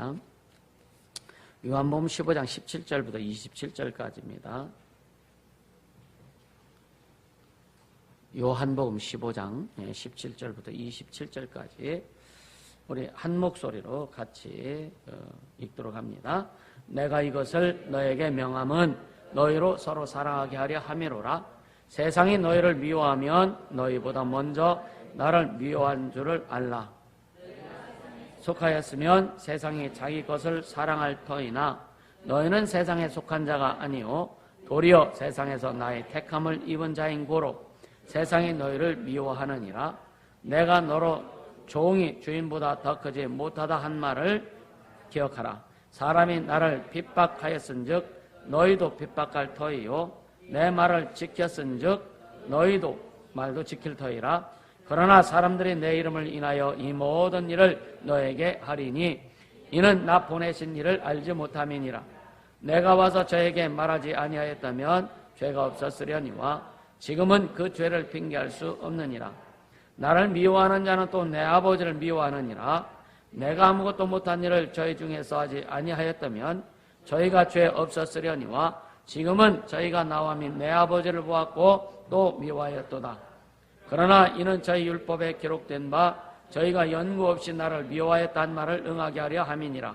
하겠습니다. 요한복음 15장 17절부터 27절까지입니다. 요한복음 15장 17절부터 27절까지 우리 한 목소리로 같이 읽도록 합니다. 내가 이것을 너에게 명함은 너희로 서로 사랑하게 하려 함이로라. 세상이 너희를 미워하면 너희보다 먼저 나를 미워한 줄을 알라. 속하였으면 세상이 자기 것을 사랑할 터이나 너희는 세상에 속한 자가 아니요 도리어 세상에서 나의 택함을 입은 자인 고로 세상이 너희를 미워하느니라. 내가 너로 종이 주인보다 더 크지 못하다 한 말을 기억하라. 사람이 나를 핍박하였은즉 너희도 핍박할 터이요 내 말을 지켰은즉 너희도 말도 지킬 터이라. 그러나 사람들이 내 이름을 인하여 이 모든 일을 너에게 하리니 이는 나 보내신 일을 알지 못함이니라. 내가 와서 저에게 말하지 아니하였다면 죄가 없었으려니와 지금은 그 죄를 핑계할 수 없느니라. 나를 미워하는 자는 또 내 아버지를 미워하느니라. 내가 아무것도 못한 일을 저희 중에서 하지 아니하였다면 저희가 죄 없었으려니와 지금은 저희가 나와 및 내 아버지를 보았고 또 미워하였도다. 그러나 이는 저희 율법에 기록된 바 저희가 연구 없이 나를 미워하였다는 말을 응하게 하려 함이니라.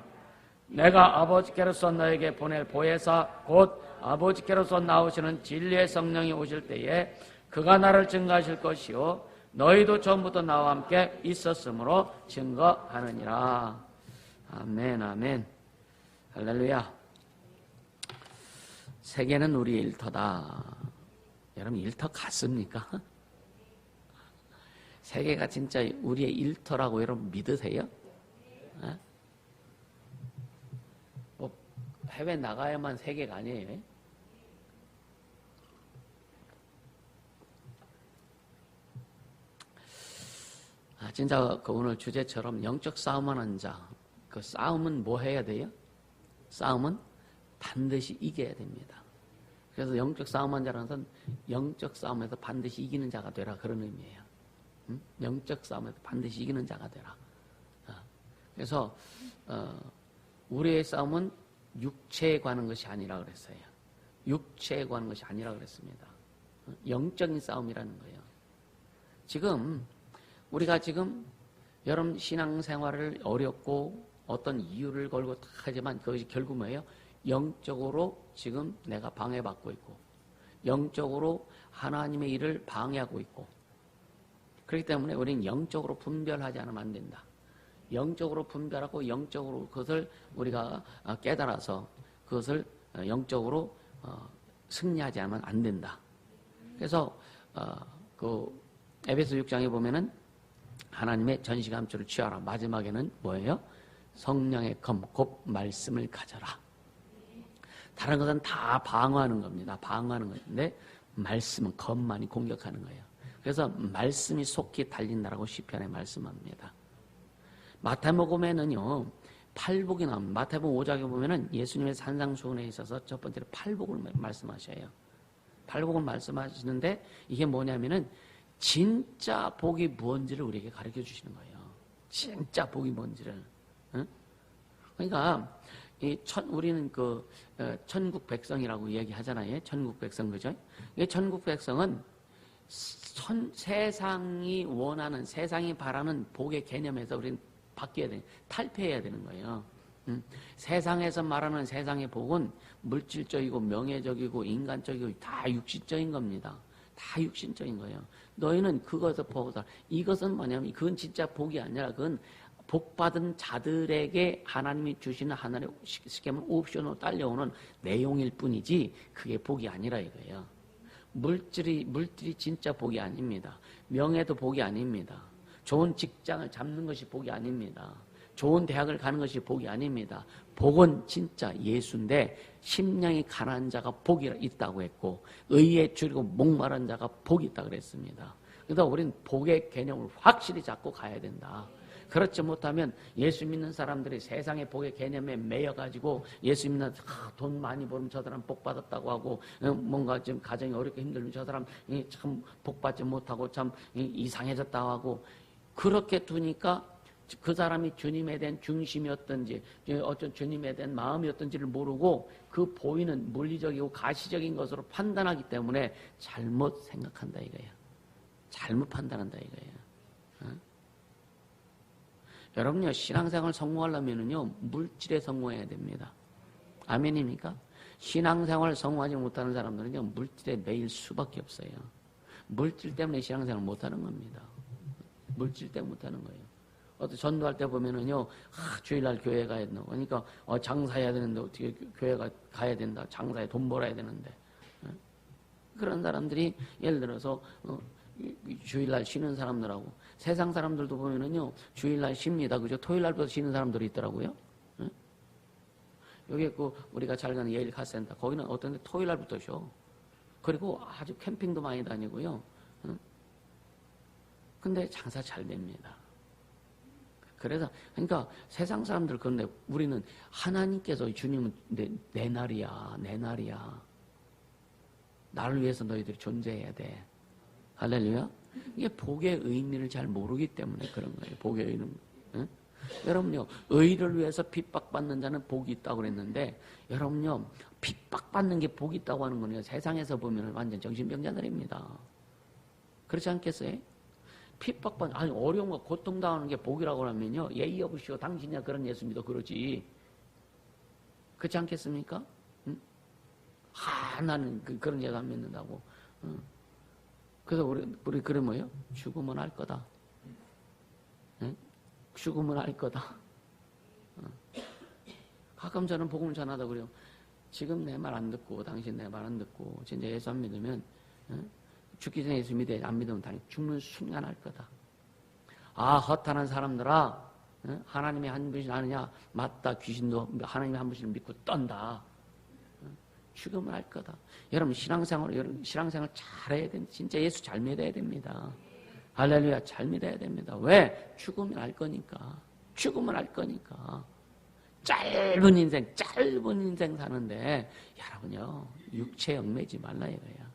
내가 아버지께로서 너에게 보낼 보혜사 곧 아버지께로서 나오시는 진리의 성령이 오실 때에 그가 나를 증거하실 것이요 너희도 처음부터 나와 함께 있었으므로 증거하느니라. 아멘 아멘 할렐루야. 세계는 우리의 일터다. 여러분 일터 같습니까? 세계가 진짜 우리의 일터라고 여러분 믿으세요? 뭐 해외 나가야만 세계가 아니에요. 진짜 그 오늘 주제처럼 영적 싸움하는 자, 그 싸움은 뭐 해야 돼요? 싸움은 반드시 이겨야 됩니다. 그래서 영적 싸움하는 자라는 것은 영적 싸움에서 반드시 이기는 자가 되라 그런 의미예요. 영적 싸움에서 반드시 이기는 자가 되라. 그래서 우리의 싸움은 육체에 관한 것이 아니라 그랬어요. 육체에 관한 것이 아니라 그랬습니다. 영적인 싸움이라는 거예요. 우리가 지금 여러분 신앙생활을 어렵고 어떤 이유를 걸고 다 하지만 그것이 결국 뭐예요? 영적으로 지금 내가 방해받고 있고 영적으로 하나님의 일을 방해하고 있고 그렇기 때문에 우리는 영적으로 분별하지 않으면 안 된다. 영적으로 분별하고 영적으로 그것을 우리가 깨달아서 그것을 영적으로 승리하지 않으면 안 된다. 그래서 그 에베소 6장에 보면은 하나님의 전시감초를 취하라. 마지막에는 뭐예요? 성령의 검, 곧 말씀을 가져라. 다른 것은 다 방어하는 겁니다. 방어하는 건데 말씀은 검만이 공격하는 거예요. 그래서 말씀이 속히 달린다라고 시편에 말씀합니다. 마태복음에는요 팔복이 나옵니다. 마태복음 5장에 보면은 예수님의 산상수훈에 있어서 첫 번째로 팔복을 말씀하셔요. 팔복을 말씀하시는데 이게 뭐냐면은 진짜 복이 뭔지를 우리에게 가르쳐 주시는 거예요. 진짜 복이 뭔지를. 응? 그러니까 우리는 천국 백성이라고 얘기하잖아요. 천국 백성 그죠? 이 천국 백성은 세상이 원하는, 세상이 바라는 복의 개념에서 우리는 바뀌어야 돼. 탈피해야 되는 거예요. 세상에서 말하는 세상의 복은 물질적이고 명예적이고 인간적이고 다 육신적인 겁니다. 다 육신적인 거예요. 너희는 그것을 보고서 이것은 뭐냐면 그건 진짜 복이 아니라 그건 복받은 자들에게 하나님이 주시는 하나님의 쉽게 말하면 옵션으로 딸려오는 내용일 뿐이지 그게 복이 아니라 이거예요. 물질이 진짜 복이 아닙니다. 명예도 복이 아닙니다. 좋은 직장을 잡는 것이 복이 아닙니다. 좋은 대학을 가는 것이 복이 아닙니다. 복은 진짜 예수인데 심령이 가난한 자가 복이 있다고 했고 의에 줄이고 목마른 자가 복이 있다고 그랬습니다. 그래서 우리는 복의 개념을 확실히 잡고 가야 된다. 그렇지 못하면 예수 믿는 사람들이 세상의 복의 개념에 매여가지고 예수 믿는 돈 많이 벌면 저 사람 복 받았다고 하고 뭔가 좀 가정이 어렵게 힘들면 저 사람 참 복 받지 못하고 참 이상해졌다고 하고 그렇게 두니까 그 사람이 주님에 대한 중심이었던지 어떤 주님에 대한 마음이었던지를 모르고 그 보이는 물리적이고 가시적인 것으로 판단하기 때문에 잘못 생각한다 이거야. 잘못 판단한다 이거야. 어? 여러분요, 신앙생활 성공하려면요 물질에 성공해야 됩니다. 아멘입니까? 신앙생활 성공하지 못하는 사람들은요 물질에 매일 수밖에 없어요. 물질 때문에 신앙생활 못하는 겁니다. 물질 때문에 못하는 거예요. 어떤 전도할 때 보면은요, 주일날 교회 가야 된다. 그러니까 장사해야 되는데 어떻게 교회 가야 된다. 장사에 돈 벌어야 되는데. 그런 사람들이 예를 들어서 주일날 쉬는 사람들하고 세상 사람들도 보면은요 주일날 쉽니다. 그죠? 토요일날부터 쉬는 사람들이 있더라고요. 여기 우리가 잘 가는 예일 카센터 거기는 어떤데 토요일날부터 쉬어. 그리고 아주 캠핑도 많이 다니고요. 근데 장사 잘 됩니다. 그래서 그러니까 세상 사람들 그런데 우리는 하나님께서 주님은 내 날이야, 내 날이야. 나를 위해서 너희들이 존재해야 돼. 할렐루야. 이게 복의 의미를 잘 모르기 때문에 그런 거예요. 복의 의미는. 응? 여러분요, 의를 위해서 핍박받는 자는 복이 있다고 그랬는데, 여러분요, 핍박받는 게 복이 있다고 하는 거는요, 세상에서 보면 완전 정신병자들입니다. 그렇지 않겠어요? 아니, 어려움과 고통당하는 게 복이라고 하면요, 예의 없으시오. 당신이야 그런 예수 믿어. 그러지. 그렇지 않겠습니까? 응? 나는 그런 예수 안 믿는다고. 응? 그래서 우리 그래 뭐예요? 죽으면 알 거다. 응? 죽으면 알 거다. 가끔 저는 복음을 전하다 그래요. 지금 내 말 안 듣고 당신 내 말 안 듣고 진짜 예수 안 믿으면 죽기 전에 예수 믿어야지. 안 믿으면 당연히 죽는 순간 알 거다. 허탄한 사람들아, 하나님의 한 분이 아느냐? 맞다. 귀신도 하나님의 한 분을 믿고 떤다. 죽으면 알 거다. 여러분 신앙생활 잘해야 됩니다. 진짜 예수 잘 믿어야 됩니다. 할렐루야. 잘 믿어야 됩니다. 왜? 죽으면 알 거니까. 죽으면 알 거니까. 짧은 인생 사는데 여러분요 육체 얽매지 말라 이거야.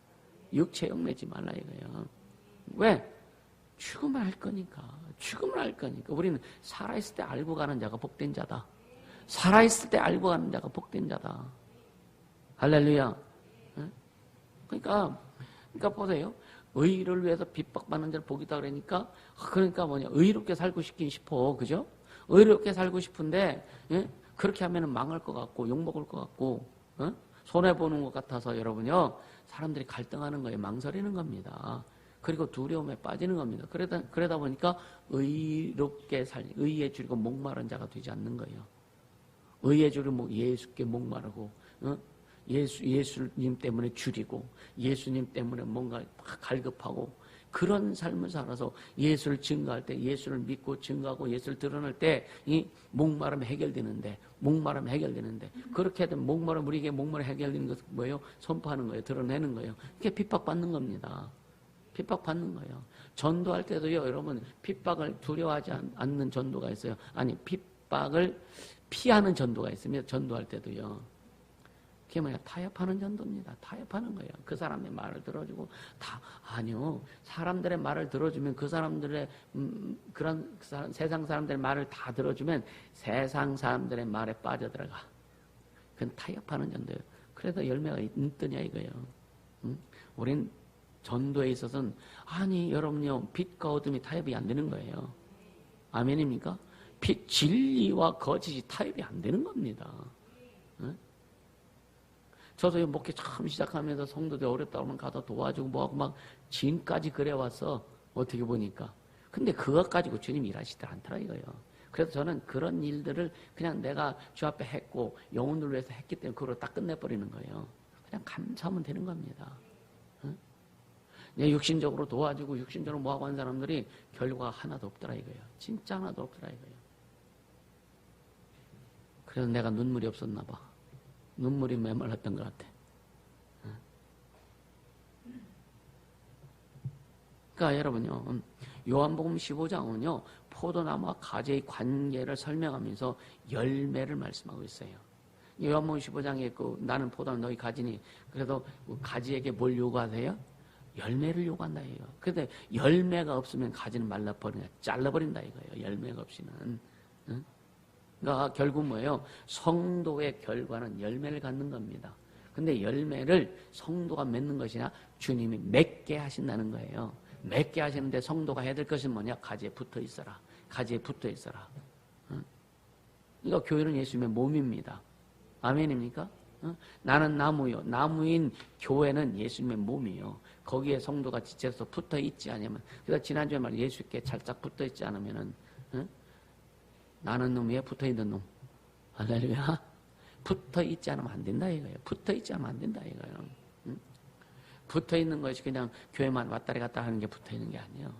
육체 얽매지 말라 이거야. 왜? 죽으면 알 거니까. 죽으면 알 거니까. 우리는 살아있을 때 알고 가는 자가 복된 자다. 살아있을 때 알고 가는 자가 복된 자다. 할렐루야. 그러니까 보세요. 의를 위해서 핍박받는 자를 복이다 그러니까 뭐냐. 의롭게 살고 싶긴 싶어. 그죠? 의롭게 살고 싶은데, 그렇게 하면은 망할 것 같고, 욕먹을 것 같고, 손해보는 것 같아서 여러분요, 사람들이 갈등하는 거예요. 망설이는 겁니다. 그리고 두려움에 빠지는 겁니다. 그러다 보니까 의에 줄이고 목마른 자가 되지 않는 거예요. 의에 줄이고 예수께 목마르고, 예수님 때문에 줄이고, 예수님 때문에 뭔가 갈급하고, 그런 삶을 살아서 예수를 증거할 때, 예수를 믿고 증거하고 예수를 드러낼 때, 이 목마름이 해결되는데, 그렇게 하면 우리에게 목마름 해결되는 것은 뭐예요? 선포하는 거예요. 드러내는 거예요. 그게 핍박받는 겁니다. 핍박받는 거예요. 전도할 때도요, 여러분, 핍박을 두려워하지 않는 전도가 있어요. 아니, 핍박을 피하는 전도가 있습니다. 전도할 때도요. 그게 뭐야? 타협하는 전도입니다. 타협하는 거예요. 그 사람의 말을 들어주고, 아니요. 사람들의 말을 들어주면 그 사람들의, 세상 사람들의 말을 다 들어주면 세상 사람들의 말에 빠져들어가. 그건 타협하는 전도예요. 그래서 열매가 있더냐 이거예요. 우린 전도에 있어서는, 여러분요, 빛과 어둠이 타협이 안 되는 거예요. 아멘입니까? 진리와 거짓이 타협이 안 되는 겁니다. 저도 목회 처음 시작하면서 성도들 어렵다고 하면 가서 도와주고 뭐하고 막 지금까지 그래왔어. 어떻게 보니까. 근데 그것 가지고 주님 일하시지 않더라 이거예요. 그래서 저는 그런 일들을 그냥 내가 주 앞에 했고 영혼을 위해서 했기 때문에 그걸 딱 끝내버리는 거예요. 그냥 감사하면 되는 겁니다. 육신적으로 도와주고 육신적으로 뭐하고 하는 사람들이 결과가 하나도 없더라 이거예요. 진짜 하나도 없더라 이거예요. 그래서 내가 눈물이 없었나 봐. 눈물이 메말랐던 것 같아. 그러니까 여러분요, 요한복음 15장은요, 포도나무와 가지의 관계를 설명하면서 열매를 말씀하고 있어요. 요한복음 15장에 나는 포도나무 너희 가지니, 그래도 가지에게 뭘 요구하세요? 열매를 요구한다 이거예요. 근데 열매가 없으면 가지는 말라버리냐, 잘라버린다 이거예요. 열매가 없이는. 응? 그러니까 결국 뭐예요? 성도의 결과는 열매를 갖는 겁니다. 근데 열매를 성도가 맺는 것이나 주님이 맺게 하신다는 거예요. 맺게 하시는데 성도가 해야 될 것은 뭐냐? 가지에 붙어 있어라. 가지에 붙어 있어라. 응? 그러니까 교회는 예수님의 몸입니다. 아멘입니까? 나는 나무요. 나무인 교회는 예수님의 몸이요. 거기에 성도가 지쳐서 붙어 있지 않으면, 그래서 지난주에 말 예수께 살짝 붙어 있지 않으면은, 나는 놈 위에 붙어 있는 놈. 할렐루야. 붙어 있지 않으면 안 된다 이거예요. 붙어 있지 않으면 안 된다 이거예요. 붙어 있는 것이 그냥 교회만 왔다리 갔다 하는 게 붙어 있는 게 아니에요.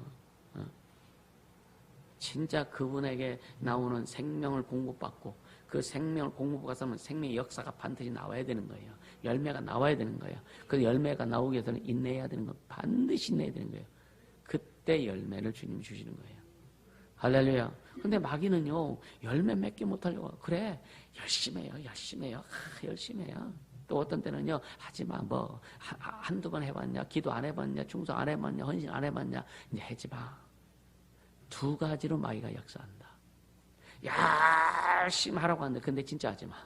진짜 그분에게 나오는 생명을 공급받고 그 생명을 공급받아서 생명의 역사가 반드시 나와야 되는 거예요. 열매가 나와야 되는 거예요. 그 열매가 나오기 위해서는 인내해야 되는 거, 반드시 인내해야 되는 거예요. 그때 열매를 주님이 주시는 거예요. 할렐루야. 근데 마귀는요, 열매 맺게 못하려고. 그래, 열심히 해요, 열심히 해요. 열심히 해요. 또 어떤 때는요, 하지 마, 뭐, 한두 번 해봤냐, 기도 안 해봤냐, 충성 안 해봤냐, 헌신 안 해봤냐, 이제 하지 마. 두 가지로 마귀가 역사한다. 열심히 하라고 하는데 근데 진짜 하지 마.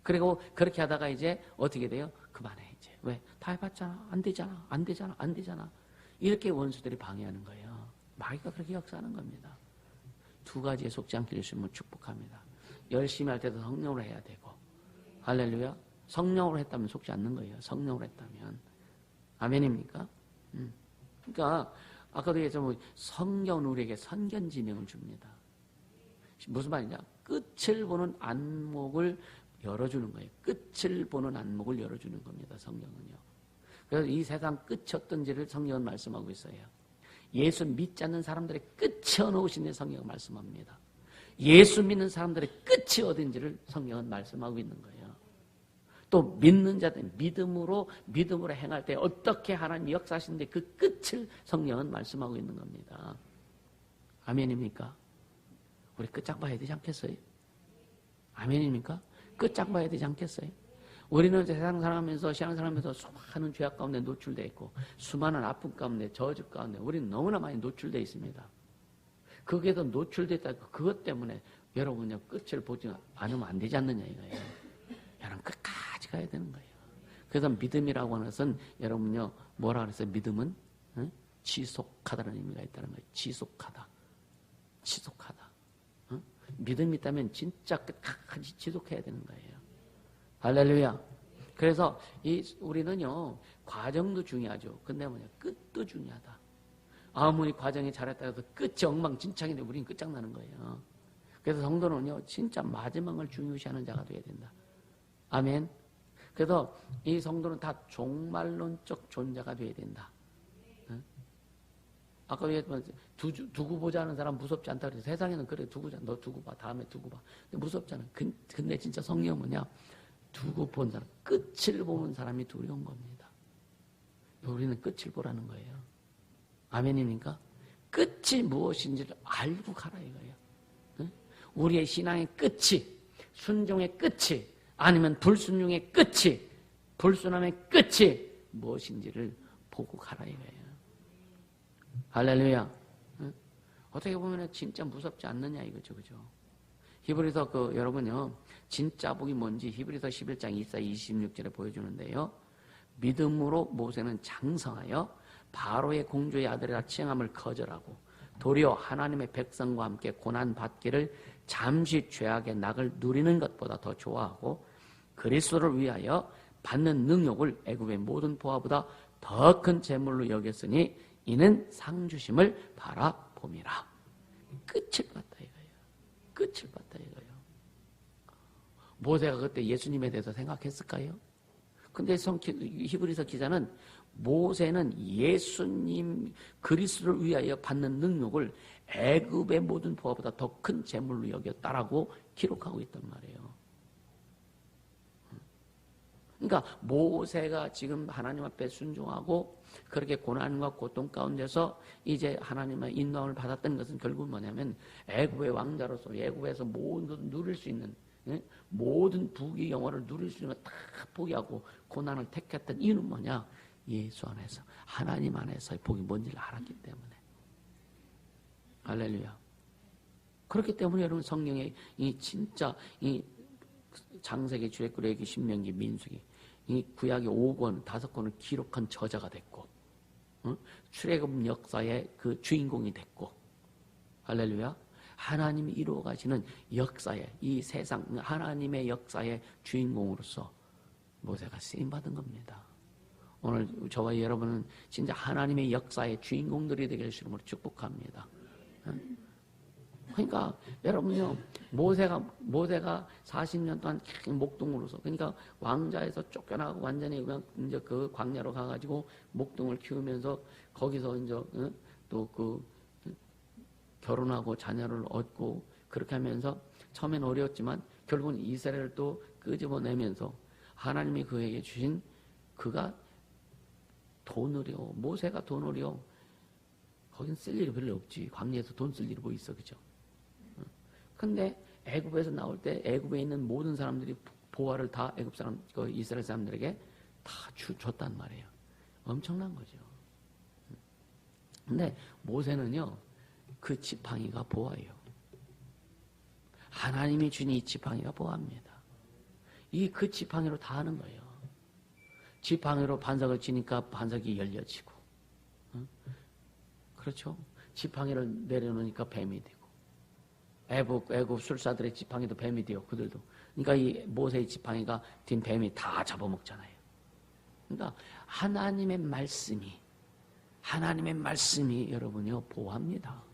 그리고 그렇게 하다가 이제 어떻게 돼요? 그만해 이제. 왜? 다 해봤잖아. 안 되잖아. 안 되잖아. 안 되잖아. 이렇게 원수들이 방해하는 거예요. 마귀가 그렇게 역사하는 겁니다. 두 가지에 속지 않게 주시면 축복합니다. 열심히 할 때도 성령으로 해야 되고. 할렐루야. 성령으로 했다면 속지 않는 거예요. 성령으로 했다면. 아멘입니까? 그러니까 아까도 얘기했지만 성경은 우리에게 선견지명을 줍니다. 무슨 말이냐? 끝을 보는 안목을 열어주는 거예요. 끝을 보는 안목을 열어주는 겁니다. 성경은요. 그래서 이 세상 끝이 어떤지를 성경은 말씀하고 있어요. 예수 믿지 않는 사람들의 끝이 어느 곳인지 성경은 말씀합니다. 예수 믿는 사람들의 끝이 어딘지를 성경은 말씀하고 있는 거예요. 또 믿는 자들 믿음으로 행할 때 어떻게 하나님이 역사하시는데 그 끝을 성경은 말씀하고 있는 겁니다. 아멘입니까? 우리 끝장 봐야 되지 않겠어요? 아멘입니까? 끝장 봐야 되지 않겠어요? 우리는 세상 살아가면서 신앙생활하면서 수많은 죄악 가운데 노출되어 있고 수많은 아픔 가운데 저주 가운데 우리는 너무나 많이 노출되어 있습니다. 거기에도 노출됐다. 그것 때문에 여러분요 끝을 보지 않으면 안 되지 않느냐 이거예요. 여러분 끝까지 가야 되는 거예요. 그래서 믿음이라고 하는 것은 여러분요 뭐라 그랬어요? 믿음은 지속하다는 의미가 있다는 거예요. 지속하다. 믿음이 있다면 진짜 끝까지 지속해야 되는 거예요. 할렐루야. 그래서 우리는요 과정도 중요하죠. 근데 끝도 중요하다. 아무리 과정이 잘했다 해도 끝이 엉망진창인데 우리는 끝장나는 거예요. 그래서 성도는요 진짜 마지막을 중요시하는 자가 되어야 된다. 아멘. 그래서 이 성도는 다 종말론적 존재가 되어야 된다. 아까 얘기했지만 두고 보자 하는 사람 무섭지 않다 그래서 세상에는 그래 두고 자, 너 두고 봐, 다음에 두고 봐. 근데 무섭잖아. 근데 진짜 성경은 뭐냐? 두고 본 사람, 끝을 보는 사람이 두려운 겁니다. 우리는 끝을 보라는 거예요. 아멘입니까? 끝이 무엇인지를 알고 가라 이거예요. 우리의 신앙의 끝이, 순종의 끝이, 아니면 불순종의 끝이, 불순함의 끝이 무엇인지를 보고 가라 이거예요. 할렐루야. 어떻게 보면 진짜 무섭지 않느냐 이거죠. 그죠? 히브리서 여러분요. 진짜 복이 뭔지 히브리서 11장 24, 26절에 보여주는데요. 믿음으로 모세는 장성하여 바로의 공주의 아들이라 칭함을 거절하고 도리어 하나님의 백성과 함께 고난받기를 잠시 죄악의 낙을 누리는 것보다 더 좋아하고 그리스도를 위하여 받는 능력을 애굽의 모든 보화보다 더 큰 재물로 여겼으니 이는 상주심을 바라봄이라. 끝을 봤다 이거예요. 끝을 봤다 이거예요. 모세가 그때 예수님에 대해서 생각했을까요? 근데 히브리서 기자는 모세는 예수님 그리스도를 위하여 받는 능력을 애굽의 모든 보화보다 더 큰 재물로 여겼다라고 기록하고 있단 말이에요. 그러니까 모세가 지금 하나님 앞에 순종하고 그렇게 고난과 고통 가운데서 이제 하나님의 인도함을 받았던 것은 결국 뭐냐면 애굽의 왕자로서 애굽에서 모든 누릴 수 있는 모든 부귀 영화를 누릴 수 있는 걸 다 포기하고 고난을 택했던 이유는 뭐냐? 예수 안에서, 하나님 안에서의 복이 뭔지를 알았기 때문에. 할렐루야. 그렇기 때문에 여러분 성경에 이 진짜 이 창세기, 출애굽기, 신명기, 민수기 이 구약의 5권, 5권을 기록한 저자가 됐고, 출애굽 역사의 그 주인공이 됐고, 할렐루야. 하나님이 이루어 가시는 역사의 이 세상 하나님의 역사의 주인공으로서 모세가 쓰임 받은 겁니다. 오늘 저와 여러분은 진짜 하나님의 역사의 주인공들이 되길 주님으로 축복합니다. 그러니까 여러분요, 모세가 40년 동안 계속 목동으로서, 그러니까 왕자에서 쫓겨나고 완전히 그냥 이제 그 광야로 가가지고 목동을 키우면서 거기서 이제 또 그 결혼하고 자녀를 얻고 그렇게 하면서 처음엔 어려웠지만 결국은 이스라엘을 또 끄집어내면서 하나님이 그에게 주신 그가 돈을요, 모세가 돈을요, 거긴 쓸 일이 별로 없지. 광야에서 돈 쓸 일이 뭐 있어, 그죠? 근데 애굽에서 나올 때 애굽에 있는 모든 사람들이 보화를 다 애굽 사람, 그 이스라엘 사람들에게 다 줬단 말이에요. 엄청난 거죠. 근데 모세는요, 그 지팡이가 보화예요. 하나님이 준 이 지팡이가 보화입니다. 그 지팡이로 다 하는 거예요. 지팡이로 반석을 치니까 반석이 열려지고, 그렇죠? 지팡이를 내려놓으니까 뱀이 되고, 애굽 술사들의 지팡이도 뱀이 돼요. 그들도. 그러니까 이 모세의 지팡이가 din 뱀이 다 잡아먹잖아요. 그러니까 하나님의 말씀이 여러분이요, 보호합니다.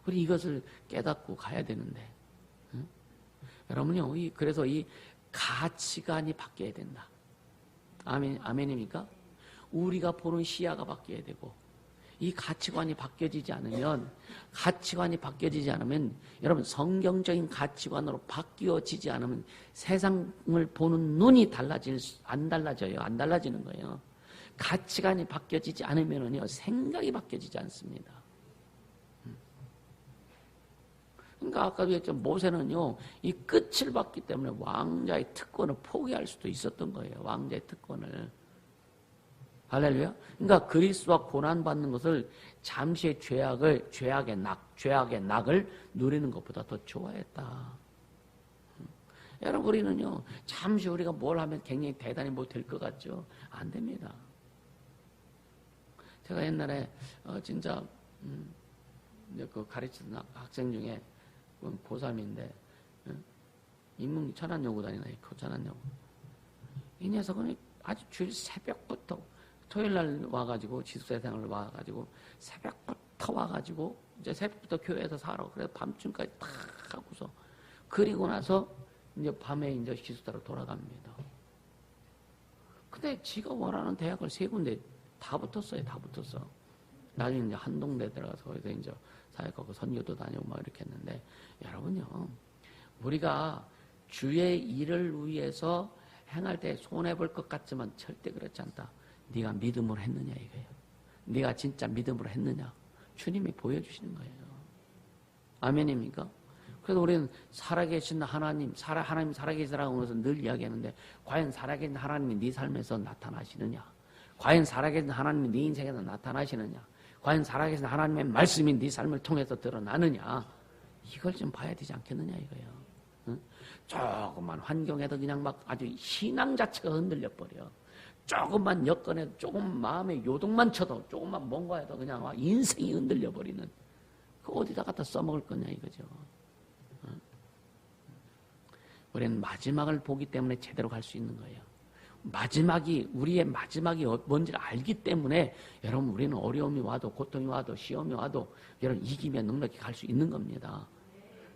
우리 이것을 깨닫고 가야 되는데, 여러분요, 그래서 이 가치관이 바뀌어야 된다. 아멘입니까? 우리가 보는 시야가 바뀌어야 되고, 이 가치관이 바뀌어지지 않으면 여러분 성경적인 가치관으로 바뀌어지지 않으면 세상을 보는 눈이 안 달라지는 거예요. 가치관이 바뀌어지지 않으면요, 생각이 바뀌어지지 않습니다. 그러니까 아까도 했지만 모세는요, 이 끝을 봤기 때문에 왕자의 특권을 포기할 수도 있었던 거예요. 왕자의 특권을. 할렐루야. 그러니까 그리스도와 고난받는 것을 잠시의 죄악의 낙을 누리는 것보다 더 좋아했다. 여러분, 우리는요, 잠시 우리가 뭘 하면 굉장히 대단히 뭐 될 것 같죠? 안 됩니다. 제가 옛날에 진짜 그 가르치던 학생 중에 고3인데 인문 천안여고 다니나요? 천안여고. 이 녀석은 아주 주일 새벽부터 토요일날 와가지고 지수세상을 와가지고 새벽부터 와가지고 이제 새벽부터 교회에서 살아. 그래서 밤중까지 다 하고서 그리고 나서 이제 밤에 이제 기숙사로 돌아갑니다. 근데 지가 원하는 대학을 3군데 다 붙었어요. 다 붙었어. 나중에 이제 한동대 들어가서 거기서 이제 사역하고 선교도 다니고 막 이렇게 했는데, 여러분요, 우리가 주의 일을 위해서 행할 때 손해볼 것 같지만 절대 그렇지 않다. 네가 믿음으로 했느냐 이거예요. 네가 진짜 믿음으로 했느냐. 주님이 보여주시는 거예요. 아멘입니까? 그래서 우리는 살아계신 하나님 살아계시라고 해서 늘 이야기하는데, 과연 살아계신 하나님이 네 삶에서 나타나시느냐? 과연 살아계신 하나님이 네 인생에서 나타나시느냐? 과연 살아계신 하나님의 말씀이 네 삶을 통해서 드러나느냐? 이걸 좀 봐야 되지 않겠느냐 이거예요. 응? 조금만 환경에도 그냥 막 아주 신앙 자체가 흔들려 버려. 조금만 여건에도 조금 마음의 요동만 쳐도 조금만 뭔가 해도 그냥 인생이 흔들려 버리는, 그 어디다 갖다 써먹을 거냐 이거죠. 응? 우리는 마지막을 보기 때문에 제대로 갈 수 있는 거예요. 우리의 마지막이 뭔지를 알기 때문에 여러분 우리는 어려움이 와도 고통이 와도 시험이 와도 여러분 이기며 넉넉히 갈 수 있는 겁니다.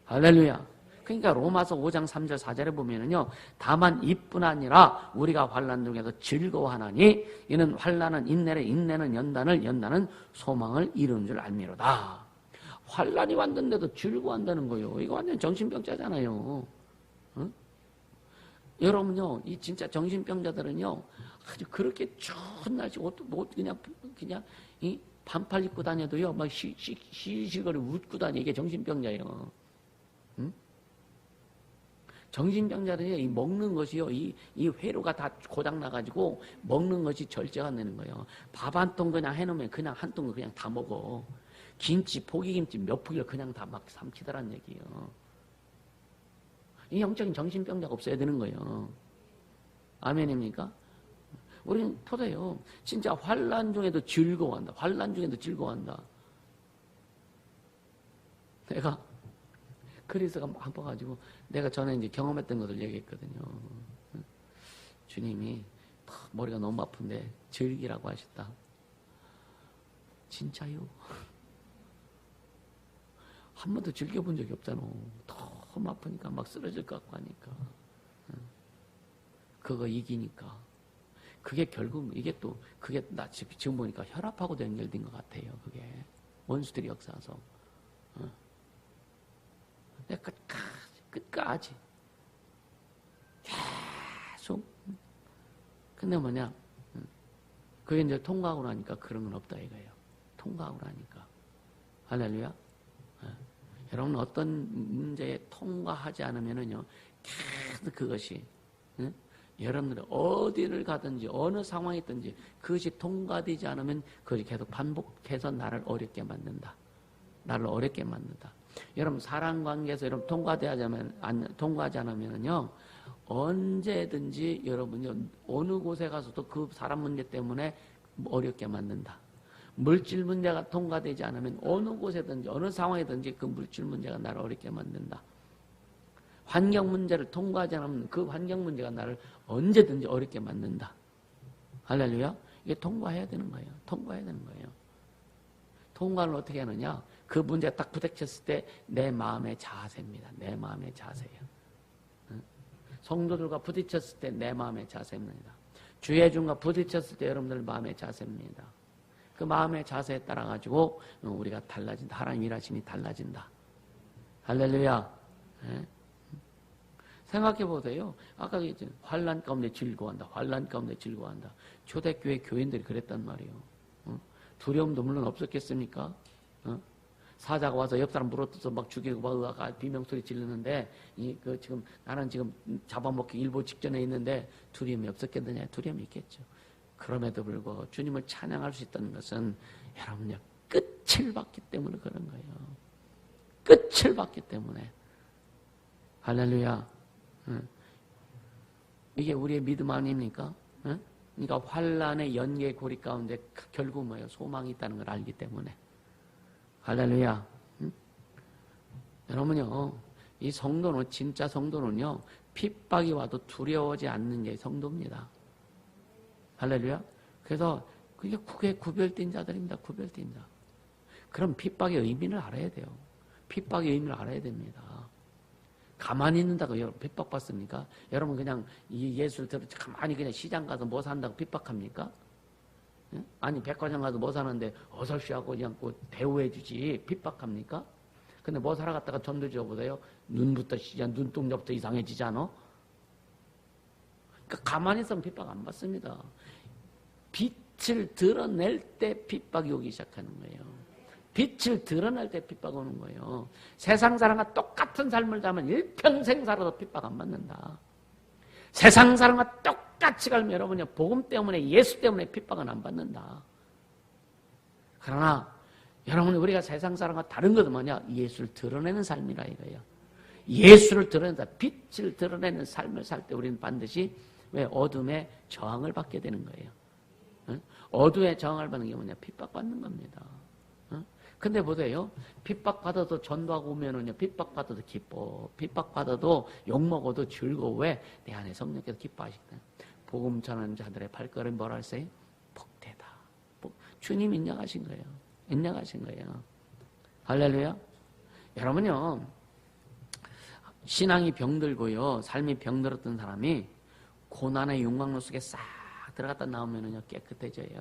할렐루야. 그러니까 로마서 5장 3절 4절에 보면은요, 다만 이뿐 아니라 우리가 환난 중에서 즐거워하나니 이는 환난은 인내를, 인내는 연단을, 연단은 소망을 이루는 줄 알미로다. 환난이 왔는데도 즐거워한다는 거예요. 이거 완전 정신병자잖아요. 응? 여러분요, 이 진짜 정신병자들은요, 아주 그렇게 추운 날씨 옷도 못 그냥 이 반팔 입고 다녀도요, 막 시시거리 웃고 다니. 이게 정신병자예요. 응? 정신병자들은 이 먹는 것이요, 이 회로가 다 고장나가지고 먹는 것이 절제가 안 되는 거예요. 밥 한 통 그냥 해놓으면 그냥 한 통 그냥 다 먹어. 김치, 포기김치 몇 포기를 그냥 다 막 삼키더란 얘기예요. 이 영적인 정신병자가 없어야 되는 거예요. 아멘입니까? 우리는 보세요. 진짜 환난 중에도 즐거워한다. 환난 중에도 즐거워한다. 내가 그리스가 아파가지고 내가 전에 이제 경험했던 것을 얘기했거든요. 주님이 머리가 너무 아픈데 즐기라고 하셨다. 진짜요? 한 번도 즐겨본 적이 없잖아. 너무 아프니까 막 쓰러질 것 같고 하니까. 그거 이기니까. 그게 결국 이게 또 그게 나 지금 보니까 혈압하고도 연결된 것 같아요. 그게 원수들이 역사서. 내가 끝까지 계속. 근데 뭐냐? 그게 이제 통과하고 나니까 그런 건 없다 이거예요. 통과하고 나니까. 할렐루야. 여러분 어떤 문제에 통과하지 않으면은요 계속 그것이 여러분들 어디를 가든지 어느 상황에 있든지 그것이 통과되지 않으면 그것이 계속 반복해서 나를 어렵게 만든다. 나를 어렵게 만든다. 여러분 사랑 관계에서 여러분 통과하지 않으면은요 언제든지 여러분이 어느 곳에 가서도 그 사람 문제 때문에 어렵게 만든다. 물질 문제가 통과되지 않으면 어느 곳에든지 어느 상황이든지 그 물질 문제가 나를 어렵게 만든다. 환경 문제를 통과하지 않으면 그 환경 문제가 나를 언제든지 어렵게 만든다. 할렐루야. 이게 통과해야 되는 거예요. 통과해야 되는 거예요. 통과를 어떻게 하느냐? 그 문제가 딱 부닥쳤을 때 내 마음의 자세입니다. 내 마음의 자세예요. 성도들과 부딪혔을 때 내 마음의 자세입니다. 주의 종과 부딪혔을 때 여러분들 마음의 자세입니다. 그 마음의 자세에 따라 가지고 우리가 달라진다. 하나님 일하심이 달라진다. 할렐루야. 네? 생각해 보세요. 아까 얘기했잖아요. 환난 가운데 즐거워한다. 환난 가운데 즐거워한다. 초대교회 교인들이 그랬단 말이에요. 두려움도 물론 없었겠습니까? 사자가 와서 옆 사람 물어뜯어서 막 죽이고 막 비명소리 지르는데 지금 나는 지금 잡아먹기 일보 직전에 있는데 두려움이 없었겠느냐? 두려움이 있겠죠. 그럼에도 불구하고 주님을 찬양할 수 있다는 것은 여러분요 끝을 봤기 때문에 그런 거예요. 끝을 봤기 때문에. 할렐루야. 이게 우리의 믿음 아닙니까? 그러니까 환난의 연계 고리 가운데 결국 뭐예요? 소망이 있다는 걸 알기 때문에. 할렐루야. 여러분요, 이 성도는 진짜 성도는요 핍박이 와도 두려워하지 않는 게 성도입니다. 할렐루야. 그래서 그게 구별된 자들입니다. 구별된 자. 그럼 핍박의 의미를 알아야 돼요. 핍박의 의미를 알아야 됩니다. 가만히 있는다고 여러분 핍박받습니까? 여러분 그냥 이 예수를 들어 가만히 그냥 시장 가서 뭐 산다고 핍박합니까? 아니 백화점 가서 뭐 사는데 어설시하고 그냥 대우해 주지 핍박합니까? 근데 뭐 사러 갔다가 전도 지어보세요. 눈부터 눈동자부터 이상해지지 않아? 그러니까 가만히 있으면 핍박 안 받습니다. 빛을 드러낼 때 핍박이 오기 시작하는 거예요. 빛을 드러낼 때 핍박 오는 거예요. 세상 사람과 똑같은 삶을 살면 일평생 살아도 핍박 안 받는다. 세상 사람과 똑같이 갈면 여러분이 복음 때문에 예수 때문에 핍박은 안 받는다. 그러나 여러분 우리가 세상 사람과 다른 것은 뭐냐? 예수를 드러내는 삶이라 이거예요. 예수를 드러낸다. 빛을 드러내는 삶을 살 때 우리는 반드시 왜 어둠의 저항을 받게 되는 거예요. 어둠의 저항을 받는 게 뭐냐? 핍박받는 겁니다. 근데 보세요. 핍박받아도 전도하고 오면은요, 핍박받아도 기뻐. 핍박받아도 욕먹어도 즐거워. 왜? 내 안에 성령께서 기뻐하시거든. 복음 전하는 자들의 발걸음이 뭐라 했어요? 복되다. 주님 인정하신 거예요. 인정하신 거예요. 할렐루야. 여러분요, 신앙이 병들고요, 삶이 병들었던 사람이 고난의 용광로 속에 싹 들어갔다 나오면은요, 깨끗해져요.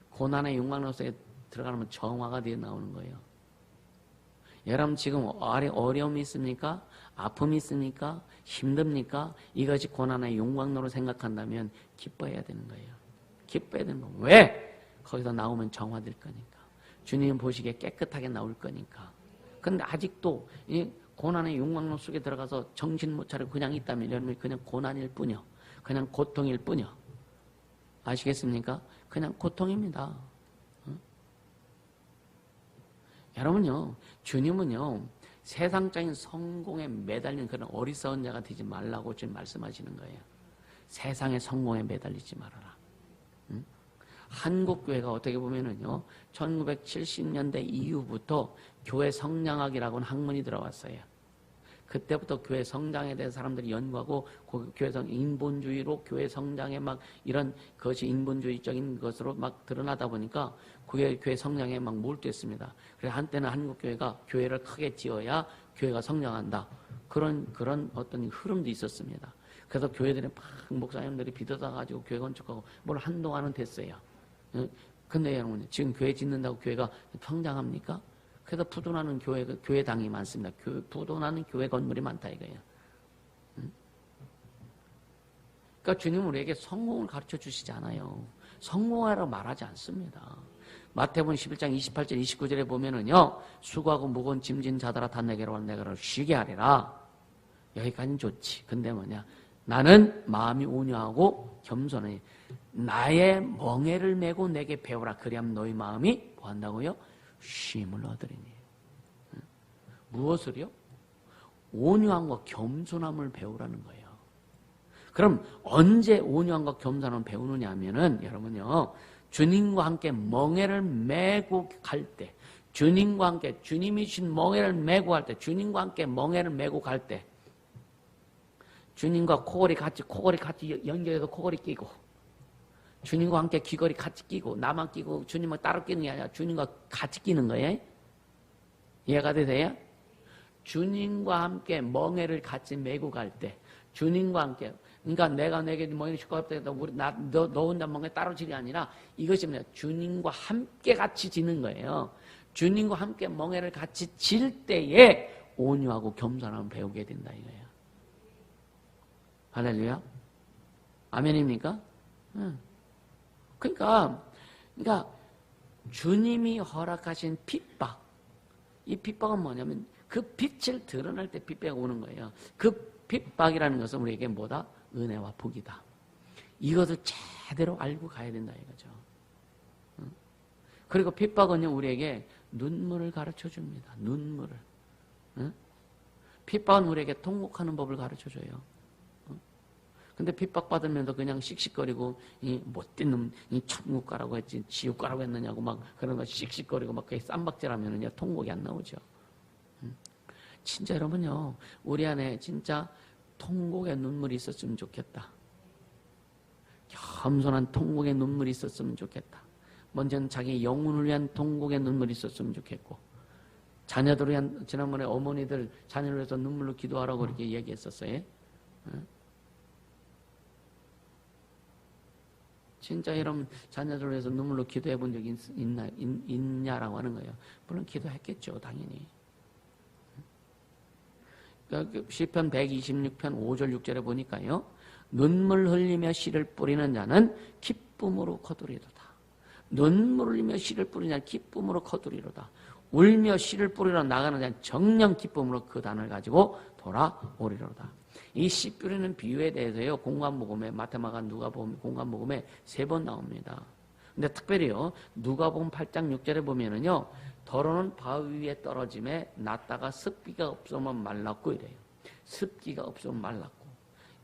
고난의 용광로 속에 들어가면 정화가 되어 나오는 거예요. 여러분 지금 어려움이 있습니까? 아픔이 있습니까? 힘듭니까? 이것이 고난의 용광로로 생각한다면 기뻐해야 되는 거예요. 기뻐해야 되는 거예요. 왜? 거기서 나오면 정화될 거니까. 주님 보시기에 깨끗하게 나올 거니까. 근데 아직도 이 고난의 욕망로 속에 들어가서 정신 못 차리고 그냥 있다면 여러분이 그냥 고난일 뿐이요. 그냥 고통일 뿐이요. 아시겠습니까? 그냥 고통입니다. 여러분요, 주님은요, 세상적인 성공에 매달린 그런 어리석은 자가 되지 말라고 지금 말씀하시는 거예요. 세상의 성공에 매달리지 말아라. 한국교회가 어떻게 보면은요, 1970년대 이후부터 교회 성장학이라고는 학문이 들어왔어요. 그때부터 교회 성장에 대해서 사람들이 연구하고 교회 인본주의로 교회 성장에 막 이런 것이 인본주의적인 것으로 막 드러나다 보니까 교회 성장에 막 몰두했습니다. 그래서 한때는 한국교회가 교회를 크게 지어야 교회가 성장한다. 그런 어떤 흐름도 있었습니다. 그래서 교회들이 막 목사님들이 빚어다가지고 교회 건축하고 뭘 한동안은 됐어요. 근데 여러분 지금 교회 짓는다고 교회가 성장합니까? 그래서 부도나는 교회당이 많습니다. 부도나는 교회 건물이 많다 이거예요. 그러니까 주님은 우리에게 성공을 가르쳐 주시지 않아요. 성공하라고 말하지 않습니다. 마태복음 11장 28절 29절에 보면은요, 수고하고 무거운 짐진 자들아 다 내게로 와 내가 쉬게 하리라. 여기까지는 좋지. 근데 뭐냐? 나는 마음이 온유하고 겸손해. 나의 멍에를 메고 내게 배우라. 그리하면 너희 마음이 뭐 한다고요? 쉼을 얻으리니. 무엇을요? 온유함과 겸손함을 배우라는 거예요. 그럼 언제 온유함과 겸손함을 배우느냐 하면은 여러분요, 주님과 함께 멍에를 메고 갈 때, 주님과 함께 주님이 주신 멍에를 메고 갈 때, 주님과 함께 멍에를 메고 갈 때, 주님과 코골이 같이 연결해서 코골이 끼고, 주님과 함께 귀걸이 같이 끼고, 나만 끼고 주님을 따로 끼는 게 아니라 주님과 같이 끼는 거예요. 이해가 되세요? 주님과 함께 멍에를 같이 메고 갈 때, 주님과 함께, 그러니까 내가 내게 멍에를 싣고 갈 때, 너 혼자 멍에 따로 지이 아니라 이것이 뭐냐? 주님과 함께 같이 지는 거예요. 주님과 함께 멍에를 같이 질 때에 온유하고 겸손함을 배우게 된다 이거예요. 할렐루야? 아멘입니까? 응. 그러니까 주님이 허락하신 핍박, 이 핍박은 뭐냐면 그 빛을 드러낼 때 핍박이 오는 거예요. 그 핍박이라는 것은 우리에게 뭐다? 은혜와 복이다. 이것을 제대로 알고 가야 된다 이거죠. 그리고 핍박은요, 우리에게 눈물을 가르쳐 줍니다. 눈물을. 핍박은 우리에게 통곡하는 법을 가르쳐 줘요. 근데 핍박받으면서 그냥 씩씩거리고, 이 못된 놈, 이 천국 가라고 했지, 지옥 가라고 했느냐고 막 그런 거 씩씩거리고 막 그게 쌈박질하면은요, 통곡이 안 나오죠. 진짜 여러분요, 우리 안에 진짜 통곡의 눈물이 있었으면 좋겠다. 겸손한 통곡의 눈물이 있었으면 좋겠다. 먼저는 자기 영혼을 위한 통곡의 눈물이 있었으면 좋겠고, 자녀들을 위한, 지난번에 어머니들 자녀를 위해서 눈물로 기도하라고 이렇게 얘기했었어요. 진짜 여러분 자녀들을 위해서 눈물로 기도해 본 적이 있냐라고 하는 거예요. 물론 기도했겠죠, 당연히. 그러니까 시편 126편 5절 6절에 보니까요, 눈물 흘리며 씨를 뿌리는 자는 기쁨으로 거두리로다. 눈물 흘리며 씨를 뿌리는 자는 기쁨으로 거두리로다. 울며 씨를 뿌리러 나가는 자는 정령 기쁨으로 그 단을 가지고 돌아오리로다. 이 씨 뿌리는 비유에 대해서요, 공관복음에, 마태마가, 누가복음, 공관복음에 3번 나옵니다. 근데 특별히요, 누가복음 8장 6절에 보면은요, 더러는 바위 위에 떨어짐에 났다가 습기가 없으면 말랐고 이래요. 습기가 없으면 말랐고.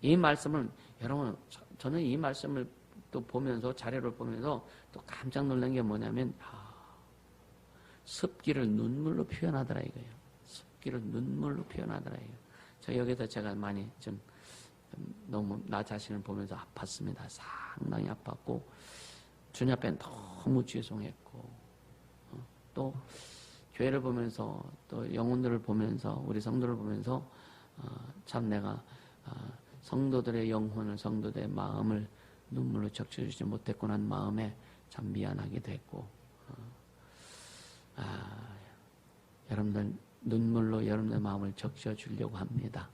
이 말씀은, 여러분, 저는 이 말씀을 또 보면서, 자료를 보면서 또 깜짝 놀란 게 뭐냐면, 습기를 눈물로 표현하더라 이거예요. 습기를 눈물로 표현하더라 이거예요. 저 여기서 제가 많이 좀 너무 나 자신을 보면서 아팠습니다. 상당히 아팠고, 주님 앞에 너무 죄송했고, 또 교회를 보면서, 또 영혼들을 보면서, 우리 성도를 보면서 참 내가 성도들의 영혼을, 성도들의 마음을 눈물로 적셔주지 못했구나 하는 마음에 참 미안하게 됐고, 여러분들 눈물로 여러분의 마음을 적셔주려고 합니다.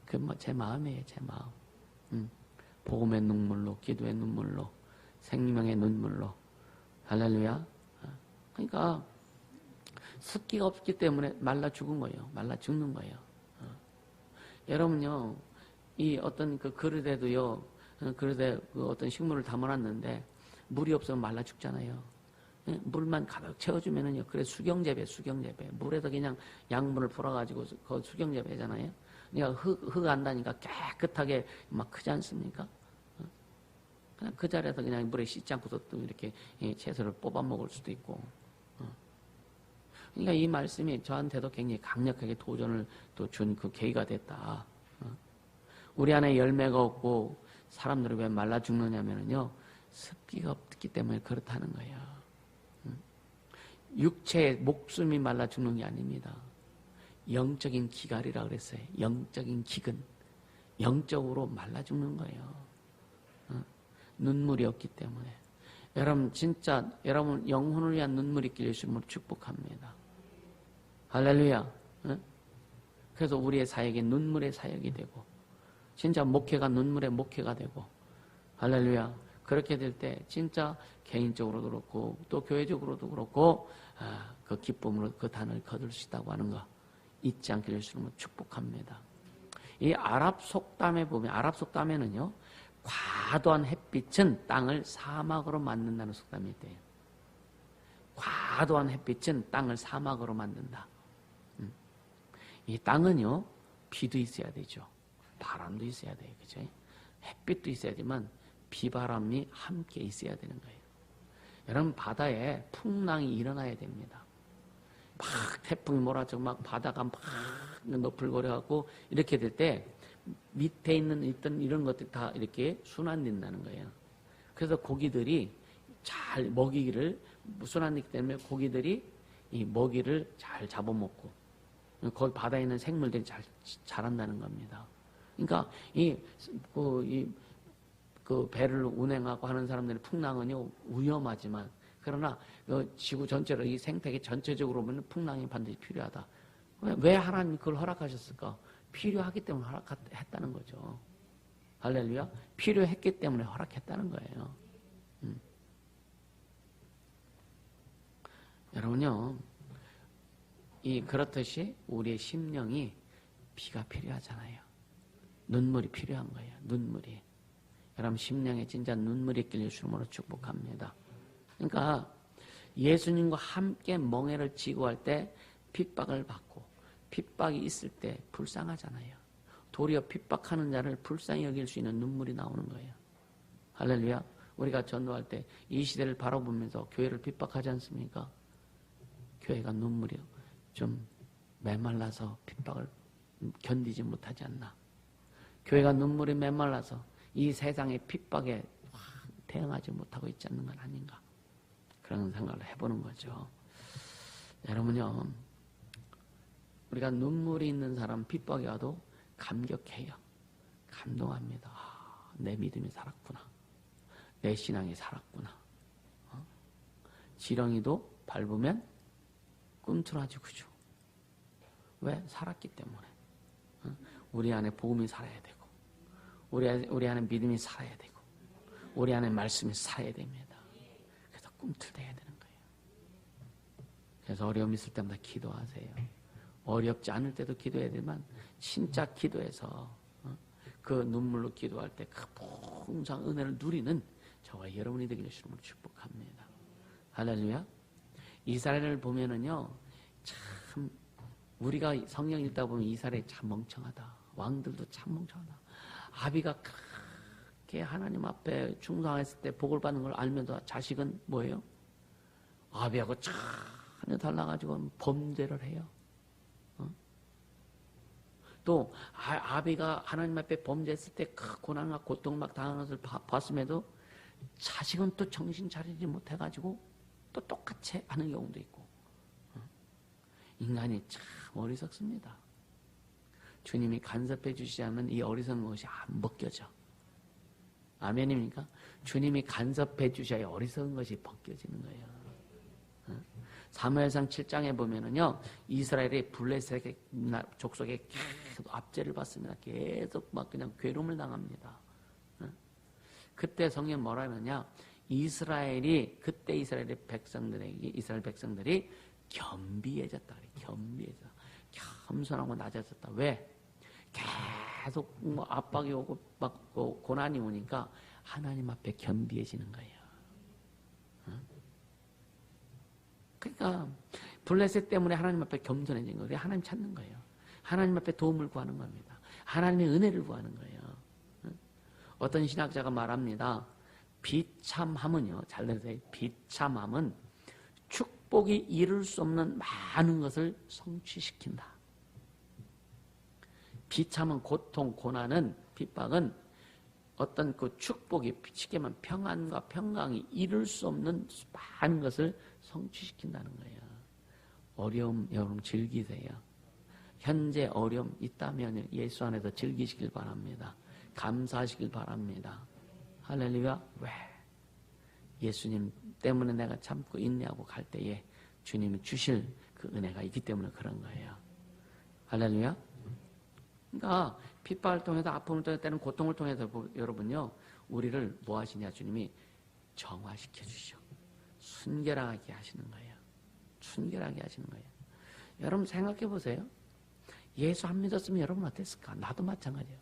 그 제 마음이에요, 제 마음. 복음의 눈물로, 기도의 눈물로, 생명의 눈물로. 할렐루야. 그러니까 습기가 없기 때문에 말라 죽은 거예요. 말라 죽는 거예요. 여러분요, 이 어떤 그 그릇에도요, 그릇에 그 어떤 식물을 담아놨는데 물이 없으면 말라 죽잖아요. 물만 가득 채워주면은요, 그래 수경재배. 물에다 그냥 양분을 풀어가지고 그 수경재배잖아요. 그러니까 흙 안다니까 깨끗하게 막 크지 않습니까? 그냥 그 자리에서 그냥 물에 씻지 않고서 또 이렇게 채소를 뽑아 먹을 수도 있고. 그러니까 이 말씀이 저한테도 굉장히 강력하게 도전을 또 준 그 계기가 됐다. 우리 안에 열매가 없고 사람들이 왜 말라 죽느냐면요, 습기가 없기 때문에 그렇다는 거예요. 육체의 목숨이 말라 죽는 게 아닙니다. 영적인 기갈이라 그랬어요. 영적인 기근. 영적으로 말라 죽는 거예요. 눈물이 없기 때문에. 여러분 진짜 여러분 영혼을 위한 눈물이 끼릴 수 있음을 축복합니다. 할렐루야. 그래서 우리의 사역이 눈물의 사역이 되고 진짜 목회가 눈물의 목회가 되고 할렐루야. 그렇게 될 때 진짜 개인적으로도 그렇고 또 교회적으로도 그렇고 그 기쁨으로 그 단을 거둘 수 있다고 하는 거 잊지 않게 될 수 있는 걸 축복합니다. 이 아랍 속담에 보면 아랍 속담에는요, 과도한 햇빛은 땅을 사막으로 만든다는 속담이 있대요. 과도한 햇빛은 땅을 사막으로 만든다. 이 땅은요, 비도 있어야 되죠. 바람도 있어야 돼요. 그죠? 햇빛도 있어야지만 비바람이 함께 있어야 되는 거예요. 여러분, 바다에 풍랑이 일어나야 됩니다. 막 태풍이 몰아치고 막 바다가 막 너풀거려갖고 이렇게 될 때 밑에 있던 이런 것들이 다 이렇게 순환된다는 거예요. 그래서 고기들이 잘 먹이기를 순환되기 때문에 고기들이 이 먹이를 잘 잡아먹고 거기 바다에 있는 생물들이 잘 자란다는 겁니다. 그러니까 그 배를 운행하고 하는 사람들의 풍랑은요 위험하지만 그러나 지구 전체로 이 생태계 전체적으로 보면 풍랑이 반드시 필요하다. 왜 하나님이 그걸 허락하셨을까? 필요하기 때문에 허락했다는 거죠. 할렐루야. 필요했기 때문에 허락했다는 거예요. 여러분요, 그렇듯이 우리의 심령이 비가 필요하잖아요. 눈물이 필요한 거예요. 눈물이. 여러분 심령에 진짜 눈물이 끼릴 수 있음으로 축복합니다. 그러니까 예수님과 함께 멍에를 지고 할 때 핍박을 받고 핍박이 있을 때 불쌍하잖아요. 도리어 핍박하는 자를 불쌍히 여길 수 있는 눈물이 나오는 거예요. 할렐루야. 우리가 전도할 때 이 시대를 바라보면서 교회를 핍박하지 않습니까? 교회가 눈물이 좀 메말라서 핍박을 견디지 못하지 않나. 교회가 눈물이 메말라서 이 세상의 핍박에 대응하지 못하고 있지 않는 건 아닌가. 그런 생각을 해보는 거죠. 여러분요, 우리가 눈물이 있는 사람 핍박이 와도 감격해요. 감동합니다. 내 믿음이 살았구나. 내 신앙이 살았구나. 지렁이도 밟으면 꿈틀어지고죠. 왜? 살았기 때문에. 우리 안에 복음이 살아야 되고 우리 안에 믿음이 살아야 되고 우리 안에 말씀이 살아야 됩니다. 그래서 꿈틀대야 되는 거예요. 그래서 어려움 있을 때마다 기도하세요. 어렵지 않을 때도 기도해야 되지만 진짜 기도해서 그 눈물로 기도할 때 그 풍성한 은혜를 누리는 저와 여러분이 되기를 주님으로 축복합니다. 할렐루야. 이스라엘을 보면은요, 참 우리가 성경 읽다 보면 이스라엘이 참 멍청하다. 왕들도 참 멍청하다. 아비가 그렇게 하나님 앞에 충성했을 때 복을 받는 걸 알면서 자식은 뭐예요? 아비하고 전혀 달라가지고 범죄를 해요. 또 아비가 하나님 앞에 범죄했을 때 그 고난과 고통을 막 당하는 것을 봤음에도 자식은 또 정신 차리지 못해가지고 또 똑같이 하는 경우도 있고. 인간이 참 어리석습니다. 주님이 간섭해 주시지 않으면 이 어리석은 것이 안 벗겨져. 아멘입니까? 주님이 간섭해 주셔야 어리석은 것이 벗겨지는 거예요. 사무엘상 7장에 보면은요, 이스라엘이 블레셋의 족속에 계속 압제를 받습니다. 계속 막 그냥 괴로움을 당합니다. 그때 성경 뭐라 하느냐? 그때 이스라엘 백성들이 겸비해졌다 그래. 겸비해졌다. 겸손하고 낮아졌다. 왜? 계속 뭐 압박이 오고 막 고난이 오니까 하나님 앞에 겸비해지는 거예요. 그러니까 블레셋 때문에 하나님 앞에 겸손해진 거예요. 하나님 찾는 거예요. 하나님 앞에 도움을 구하는 겁니다. 하나님의 은혜를 구하는 거예요. 어떤 신학자가 말합니다. 비참함은요. 잘 들으세요. 비참함은 축복이 이룰 수 없는 많은 것을 성취시킨다. 비참은 고통, 고난은, 핍박은 어떤 그 축복이 쉽게 말하면 평안과 평강이 이룰 수 없는 많은 것을 성취시킨다는 거예요. 어려움 여러분 즐기세요. 현재 어려움 있다면 예수 안에서 즐기시길 바랍니다. 감사하시길 바랍니다. 할렐루야. 왜? 예수님 때문에 내가 참고 인내하고 갈 때에 주님이 주실 그 은혜가 있기 때문에 그런 거예요. 할렐루야. 그러니까 핍박을 통해서 아픔을 통해서 때는 고통을 통해서 여러분요 우리를 뭐 하시냐 주님이 정화시켜 주시오. 순결하게 하시는 거예요. 순결하게 하시는 거예요. 여러분 생각해 보세요. 예수 안 믿었으면 여러분 어땠을까? 나도 마찬가지예요.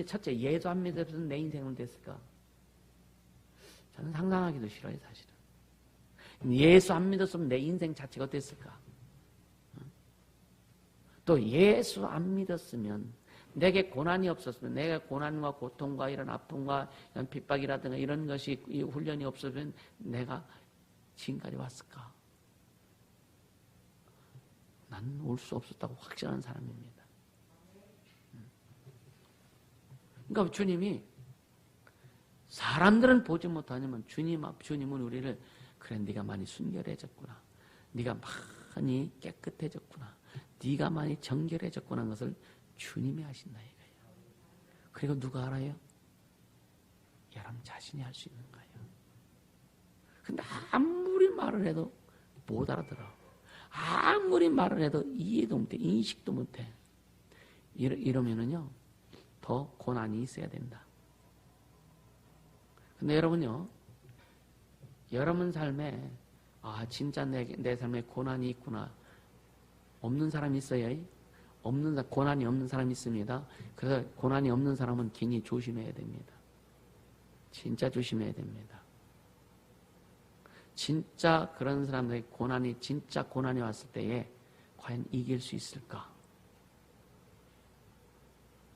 첫째 예수 안 믿었으면 내 인생은 어땠을까? 저는 상상하기도 싫어요 사실은. 예수 안 믿었으면 내 인생 자체가 어땠을까? 또 예수 안 믿었으면 내게 고난이 없었으면 내가 고난과 고통과 이런 아픔과 이런 핍박이라든가 이런 것이 이 훈련이 없었으면 내가 지금까지 왔을까? 난 올 수 없었다고 확신하는 사람입니다. 그러니까 주님이 사람들은 보지 못하지만 주님은 우리를 그래 네가 많이 순결해졌구나. 네가 많이 깨끗해졌구나. 네가 많이 정결해졌구나 하는 것을 주님이 하신다 이거예요. 그리고 누가 알아요? 여러분 자신이 할 수 있는 거예요. 근데 아무리 말을 해도 못 알아들어. 아무리 말을 해도 이해도 못해. 인식도 못해. 이러면은요 더 고난이 있어야 된다. 근데 여러분요 여러분 삶에 진짜 내 삶에 고난이 있구나. 없는 사람이 있어요. 고난이 없는 사람이 있습니다. 그래서 고난이 없는 사람은 굉장히 조심해야 됩니다. 진짜 조심해야 됩니다. 진짜 그런 사람들이 진짜 고난이 왔을 때에 과연 이길 수 있을까?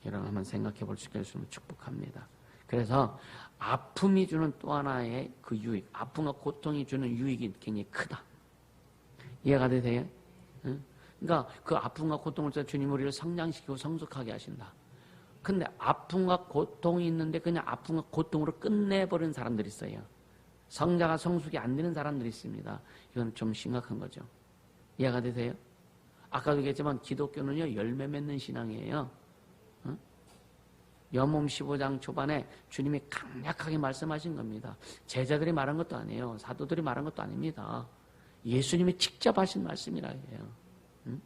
여러분 한번 생각해 볼 수 있으면 축복합니다. 그래서 아픔이 주는 또 하나의 그 유익, 아픔과 고통이 주는 유익이 굉장히 크다. 이해가 되세요? 응? 그러니까 그 아픔과 고통을 통해서 주님 우리를 성장시키고 성숙하게 하신다. 근데 아픔과 고통이 있는데 그냥 아픔과 고통으로 끝내버리는 사람들이 있어요. 성자가 성숙이 안 되는 사람들이 있습니다. 이건 좀 심각한 거죠. 이해가 되세요? 아까도 얘기했지만 기독교는요 열매 맺는 신앙이에요. 응? 요한복음 15장 초반에 주님이 강력하게 말씀하신 겁니다. 제자들이 말한 것도 아니에요. 사도들이 말한 것도 아닙니다. 예수님이 직접 하신 말씀이라 해요. 응?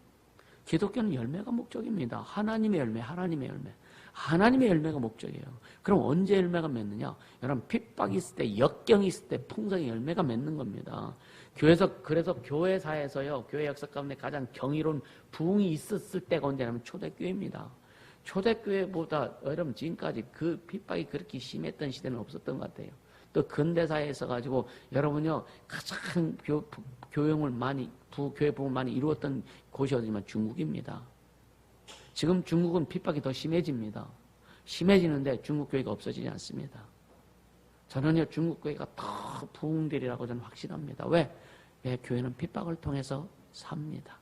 기독교는 열매가 목적입니다. 하나님의 열매, 하나님의 열매. 하나님의 열매가 목적이에요. 그럼 언제 열매가 맺느냐? 여러분 핍박이 있을 때, 역경이 있을 때 풍성히 열매가 맺는 겁니다. 그래서 교회사에서요, 교회 역사 가운데 가장 경이로운 부흥이 있었을 때가 언제냐면 초대교회입니다. 초대교회보다 여러분 지금까지 그 핍박이 그렇게 심했던 시대는 없었던 것 같아요. 또 근대사에 있어가지고 여러분요 가장 교회 부흥을 많이 이루었던 곳이 어디냐면 중국입니다. 지금 중국은 핍박이 더 심해집니다. 심해지는데 중국 교회가 없어지지 않습니다. 저는요 중국 교회가 더 부흥되리라고 저는 확신합니다. 왜? 교회는 핍박을 통해서 삽니다.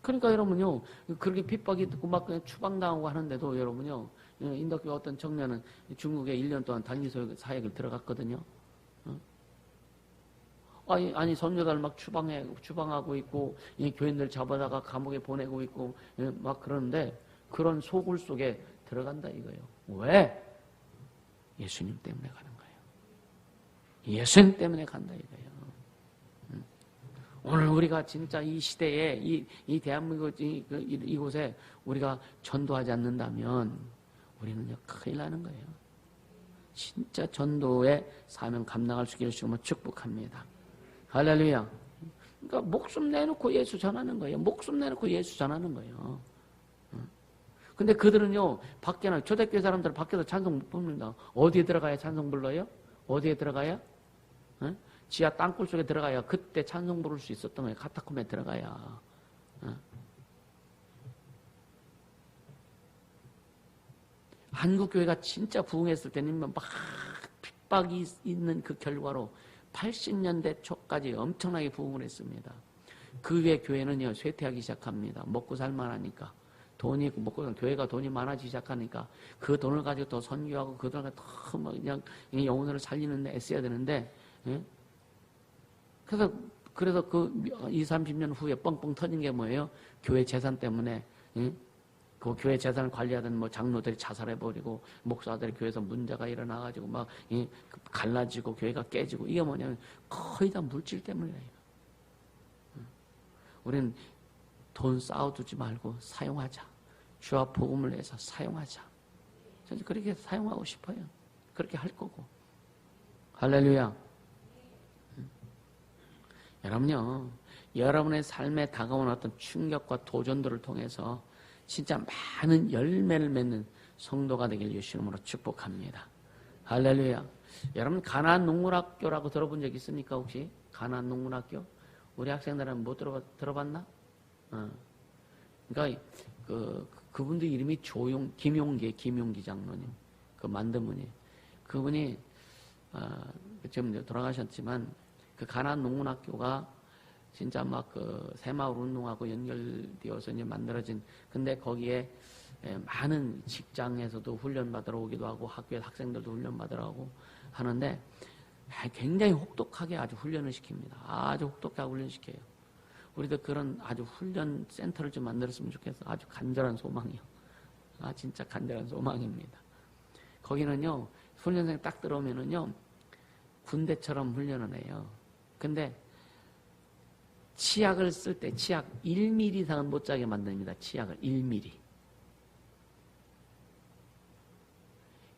그러니까 여러분요 그렇게 핍박이 있고 막 그냥 추방당하고 하는데도 여러분요 인도교회 어떤 청년은 중국에 1년 동안 단기 사역을 들어갔거든요. 아니 선교사를 막 추방하고 있고 교인들 잡아다가 감옥에 보내고 있고 막 그러는데 그런 소굴 속에 들어간다 이거예요. 왜? 예수님 때문에 가는 거예요. 예수님 때문에 간다 이거예요. 오늘 우리가 진짜 이 시대에 이 대한민국 이곳에 우리가 전도하지 않는다면 우리는 큰일 나는 거예요. 진짜 전도의 사명 감당할 수 있기를 주님을 축복합니다. 할렐루야. 그러니까 목숨 내놓고 예수 전하는 거예요. 목숨 내놓고 예수 전하는 거예요. 근데 그들은요, 밖에나, 초대교회 사람들은 밖에서 찬송 못 부릅니다. 어디에 들어가야 찬송 불러요? 어디에 들어가야? 어? 지하 땅굴 속에 들어가야 그때 찬송 부를 수 있었던 거예요. 카타콤에 들어가야. 어? 한국교회가 진짜 부흥했을 때는 막 핍박이 있는 그 결과로 80년대 초까지 엄청나게 부흥을 했습니다. 그 후에 교회는요, 쇠퇴하기 시작합니다. 먹고 살만하니까. 돈이 먹고 교회가 돈이 많아지기 시작하니까 그 돈을 가지고 더 선교하고 그 돈을 가지고 더 막 그냥 영혼을 살리는데 애써야 되는데, 예? 그래서 그 20, 30년 후에 뻥뻥 터진 게 뭐예요? 교회 재산 때문에, 예? 그 교회 재산을 관리하던 뭐 장로들이 자살해버리고 목사들이 교회에서 문제가 일어나가지고 막 갈라지고 교회가 깨지고, 이게 뭐냐면 거의 다 물질 때문이에요. 우리는 돈 쌓아두지 말고 사용하자. 주와 복음을 내서 사용하자. 저는 그렇게 사용하고 싶어요. 그렇게 할 거고. 할렐루야. 여러분요, 여러분의 삶에 다가온 어떤 충격과 도전들을 통해서 진짜 많은 열매를 맺는 성도가 되길 예수 이름으로 축복합니다. 할렐루야. 여러분, 가나안 농물학교라고 들어본 적 있습니까? 혹시 가나안 농물학교? 우리 학생들은 못 들어봤나? 그러니까 그분들 이름이 김용기 장로님, 그 만드문이. 그분이 지금 돌아가셨지만 그 가나안 농문학교가 진짜 막 그 새마을 운동하고 연결되어서 이제 만들어진. 근데 거기에 많은 직장에서도 훈련 받으러 오기도 하고 학교에 학생들도 훈련 받으러 오고 하는데 굉장히 혹독하게 아주 훈련을 시킵니다. 아주 혹독하게 훈련시켜요. 우리도 그런 아주 훈련 센터를 좀 만들었으면 좋겠어. 아주 간절한 소망이요. 진짜 간절한 소망입니다. 거기는요, 훈련생 딱 들어오면은요, 군대처럼 훈련을 해요. 근데 치약을 쓸 때 치약 1mm 이상은 못 짜게 만듭니다. 치약을 1mm.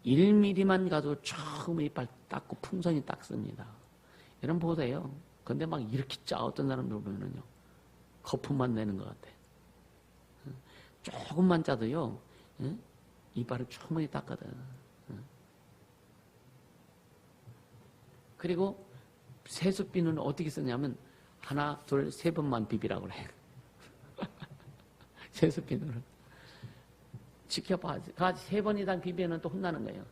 1mm만 가도 처음 이빨 닦고 풍선이 닦습니다. 이런 보세요. 근데 막 이렇게 짜 어떤 사람들 보면은요, 거품만 내는 것 같아. 조금만 짜도요, 이빨을 충분히 닦거든. 그리고 세숫비누는 어떻게 쓰냐면 하나, 둘, 세 번만 비비라고 그래. 세숫비누는. 지켜봐. 세 번 이상 비비면 또 혼나는 거예요.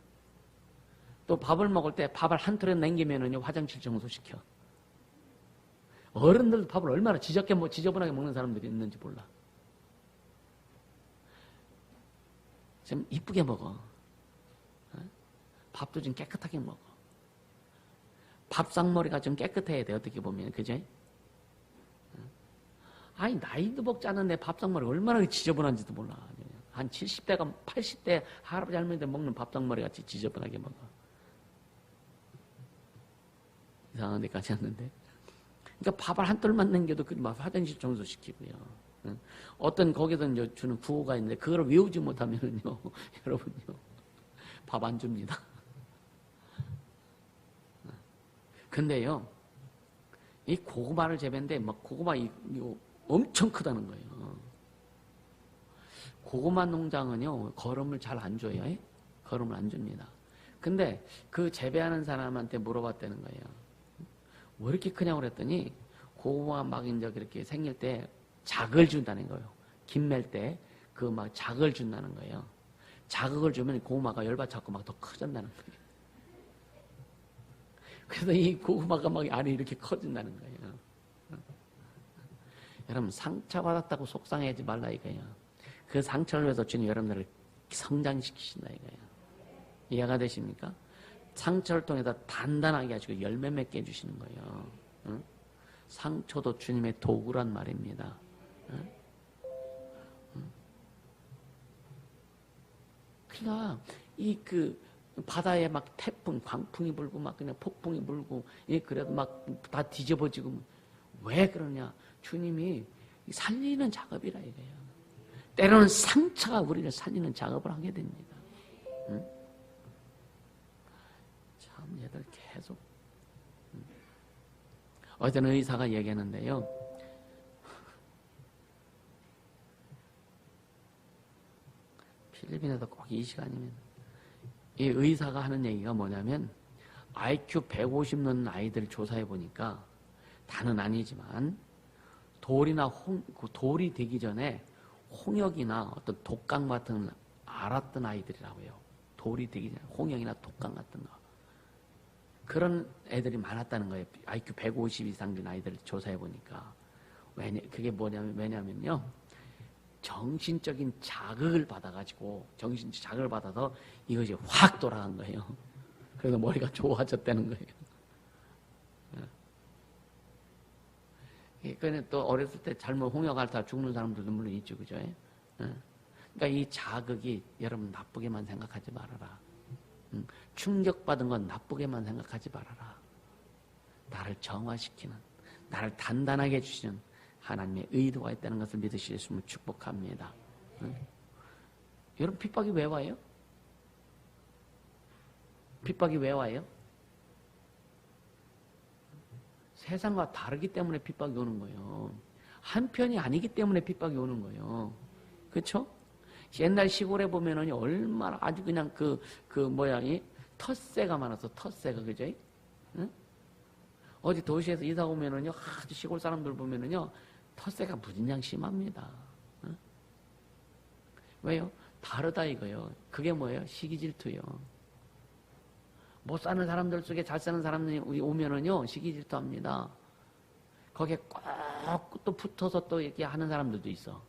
또 밥을 먹을 때 밥을 한 톨에 남기면은요, 화장실 청소시켜. 어른들도 밥을 얼마나 지저분하게 먹는 사람들이 있는지 몰라. 좀 이쁘게 먹어. 밥도 좀 깨끗하게 먹어. 밥상머리가 좀 깨끗해야 돼, 어떻게 보면. 그죠? 아니, 나이도 먹지 않은데 밥상머리가 얼마나 지저분한지도 몰라. 한 70대가 80대 할아버지 할머니들 먹는 밥상머리 같이 지저분하게 먹어. 이상한 데까지 왔는데. 그러니까 밥을 한 톨만 남겨도 막 화장실 청소시키고요. 어떤 거기서 주는 구호가 있는데 그걸 외우지 못하면요, 여러분요, 밥 안 줍니다. 근데요, 이 고구마를 재배인데 막 고구마 이거 엄청 크다는 거예요. 고구마 농장은요, 거름을 잘 안 줘요. 거름을 안 줍니다. 근데 그 재배하는 사람한테 물어봤다는 거예요. 왜 이렇게 크냐고 그랬더니 고구마 막 이제 그렇게 생길 때 작을 준다는 거예요. 김 맬 때 그 막 작을 준다는 거예요. 자극을 주면 고구마가 열받쳐서 막 더 커진다는 거예요. 그래서 이 고구마가 막 안에 이렇게 커진다는 거예요. 여러분, 상처받았다고 속상해하지 말라 이거예요. 그 상처를 위해서 주님 여러분들을 성장시키신다 이거예요. 이해가 되십니까? 상처를 통해서 단단하게 하시고 열매 맺게 해주시는 거예요. 응? 상처도 주님의 도구란 말입니다. 응? 그러니까 바다에 막 태풍, 광풍이 불고 막 그냥 폭풍이 불고, 그래도 막 다 뒤집어지고. 왜 그러냐? 주님이 살리는 작업이라 이거예요. 때로는 상처가 우리를 살리는 작업을 하게 됩니다. 응? 참 얘들 계속. 어떤 의사가 얘기하는데요. 필리핀에도 꼭 이 시간이면 이 의사가 하는 얘기가 뭐냐면 IQ 150 넘는 아이들 조사해 보니까 다는 아니지만 돌이 되기 전에 홍역이나 어떤 독감 같은 걸 알았던 아이들이라고요. 돌이 되기 전에 홍역이나 독감 같은 거. 그런 애들이 많았다는 거예요. IQ 150 이상 된 아이들을 조사해 보니까. 그게 왜냐면요. 정신적인 자극을 받아가지고, 정신적 자극을 받아서 이것이 확 돌아간 거예요. 그래서 머리가 좋아졌다는 거예요. 그러니까 또 어렸을 때 잘못 홍역 앓다 죽는 사람들도 물론 있죠, 그죠? 그러니까 이 자극이 여러분 나쁘게만 생각하지 말아라. 충격받은 건 나쁘게만 생각하지 말아라. 나를 정화시키는, 나를 단단하게 해주시는 하나님의 의도가 있다는 것을 믿으실 수 있으면 축복합니다. 여러분 핍박이 왜 와요? 핍박이 왜 와요? 세상과 다르기 때문에 핍박이 오는 거예요. 한편이 아니기 때문에 핍박이 오는 거예요. 그렇죠? 옛날 시골에 보면은 얼마나 아주 그냥 이 텃새가 많아서 텃새가 그죠? 응? 어디 도시에서 이사 오면은요, 아주 시골 사람들 보면은요, 텃새가 무진장 심합니다. 응? 왜요? 다르다 이거요. 그게 뭐예요? 시기질투요. 못 사는 사람들 속에 잘 사는 사람들이 오면은요, 시기질투합니다. 거기에 꼭 또 붙어서 또 이렇게 하는 사람들도 있어.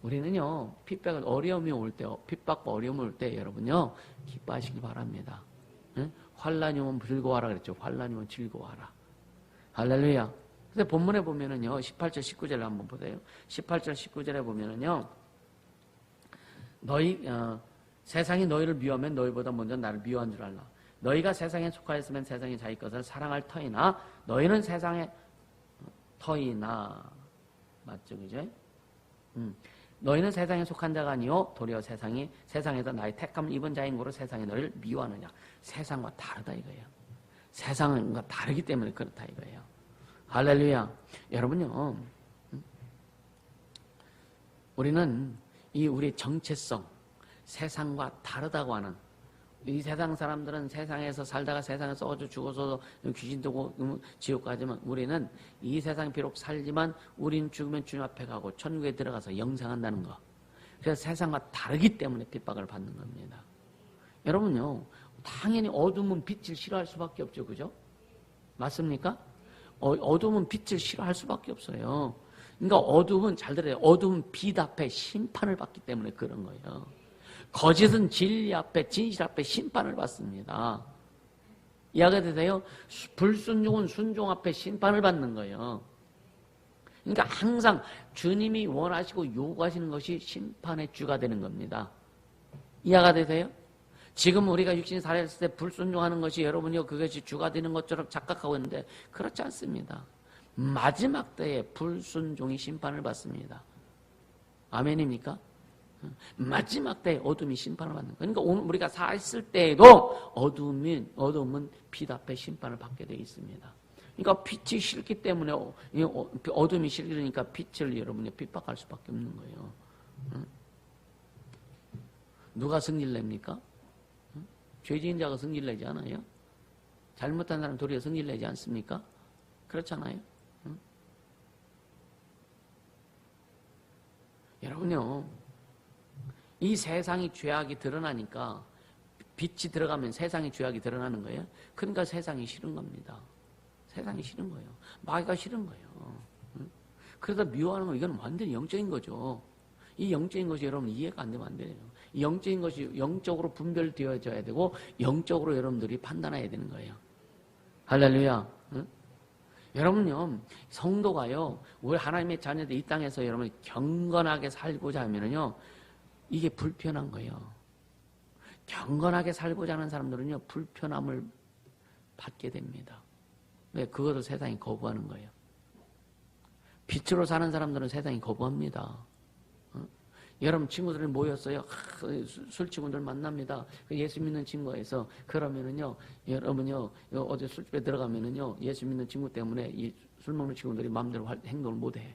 우리는요, 핍박을 어려움이 올 때, 핍박과 어려움이 올 때 여러분요, 기뻐하시기 바랍니다. 응? 환난이 오면 즐거워하라 그랬죠. 환난이 오면 즐거워하라. 할렐루야. 근데 본문에 보면은요, 18절, 19절을 한번 보세요. 18절, 19절에 보면은요, 세상이 너희를 미워하면 너희보다 먼저 나를 미워한 줄 알라. 너희가 세상에 속하였으면 세상이 자기 것을 사랑할 터이나 너희는 세상의 터이나 맞죠, 그죠? 너희는 세상에 속한 자가 아니요 도리어 세상에서 나의 택함을 입은 자인 고로 세상이 너희를 미워하느냐. 세상과 다르다 이거예요. 세상과 다르기 때문에 그렇다 이거예요. 할렐루야. 여러분요, 우리는 우리의 정체성, 세상과 다르다고 하는, 이 세상 사람들은 세상에서 살다가 세상에서 어저 죽어서 귀신 되고 지옥 가지만 우리는 이 세상 비록 살지만 우린 죽으면 주님 앞에 가고 천국에 들어가서 영생한다는 거. 그래서 세상과 다르기 때문에 핍박을 받는 겁니다. 여러분요, 당연히 어둠은 빛을 싫어할 수밖에 없죠, 그죠? 맞습니까? 어둠은 빛을 싫어할 수밖에 없어요. 그러니까 어둠은 잘 들어요. 어둠은 빛 앞에 심판을 받기 때문에 그런 거예요. 거짓은 진리 앞에, 진실 앞에 심판을 받습니다. 이해가 되세요? 불순종은 순종 앞에 심판을 받는 거예요. 그러니까 항상 주님이 원하시고 요구하시는 것이 심판의 주가 되는 겁니다. 이해가 되세요? 지금 우리가 육신이 살아있을 때 불순종하는 것이 여러분이 그것이 주가 되는 것처럼 착각하고 있는데 그렇지 않습니다. 마지막 때에 불순종이 심판을 받습니다. 아멘입니까? 마지막 때에 어둠이 심판을 받는 거예요. 그러니까 오늘 우리가 살았을 때에도 어둠은 빛 앞에 심판을 받게 되어 있습니다. 그러니까 빛이 싫기 때문에 어둠이 싫으니까 빛을 여러분이 핍박할 수밖에 없는 거예요. 누가 승리를 냅니까? 죄지은 자가 승리를 내지 않아요? 잘못한 사람 도리어 승리를 내지 않습니까? 그렇잖아요. 여러분요, 이 세상이 죄악이 드러나니까 빛이 들어가면 세상의 죄악이 드러나는 거예요. 그러니까 세상이 싫은 겁니다. 세상이 싫은 거예요. 마귀가 싫은 거예요. 그래서 미워하는 건 이건 완전히 영적인 거죠. 이 영적인 것이 여러분 이해가 안 되면 안 돼요. 이 영적인 것이 영적으로 분별되어져야 되고 영적으로 여러분들이 판단해야 되는 거예요. 할렐루야. 여러분요, 성도가요, 우리 하나님의 자녀들 이 땅에서 여러분 경건하게 살고자 하면은요, 이게 불편한 거예요. 경건하게 살고자 하는 사람들은요, 불편함을 받게 됩니다. 왜? 그것을 세상이 거부하는 거예요. 빛으로 사는 사람들은 세상이 거부합니다. 여러분 친구들이 모였어요. 술 친구들 만납니다. 예수 믿는 친구에서 그러면은요, 여러분요 어제 술집에 들어가면은요 예수 믿는 친구 때문에 이 술 먹는 친구들이 마음대로 행동을 못해.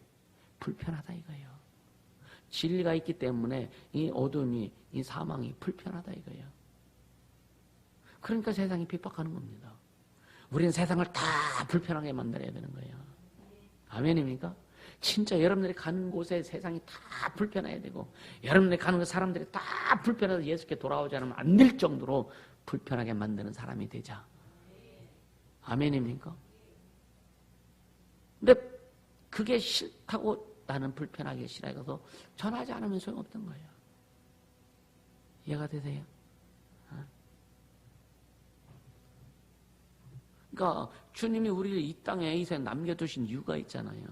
불편하다 이거예요. 진리가 있기 때문에 이 어둠이 이 사망이 불편하다 이거예요. 그러니까 세상이 핍박하는 겁니다. 우리는 세상을 다 불편하게 만들어야 되는 거예요. 아멘입니까? 진짜 여러분들이 가는 곳에 세상이 다 불편해야 되고 여러분들이 가는 곳 사람들이 다 불편해서 예수께 돌아오지 않으면 안 될 정도로 불편하게 만드는 사람이 되자. 아멘입니까? 근데 그게 싫다고 나는 불편하게 싫어해서 전하지 않으면 소용없던 거예요. 이해가 되세요? 그러니까 주님이 우리를 이 땅에 이 세상 남겨두신 이유가 있잖아요.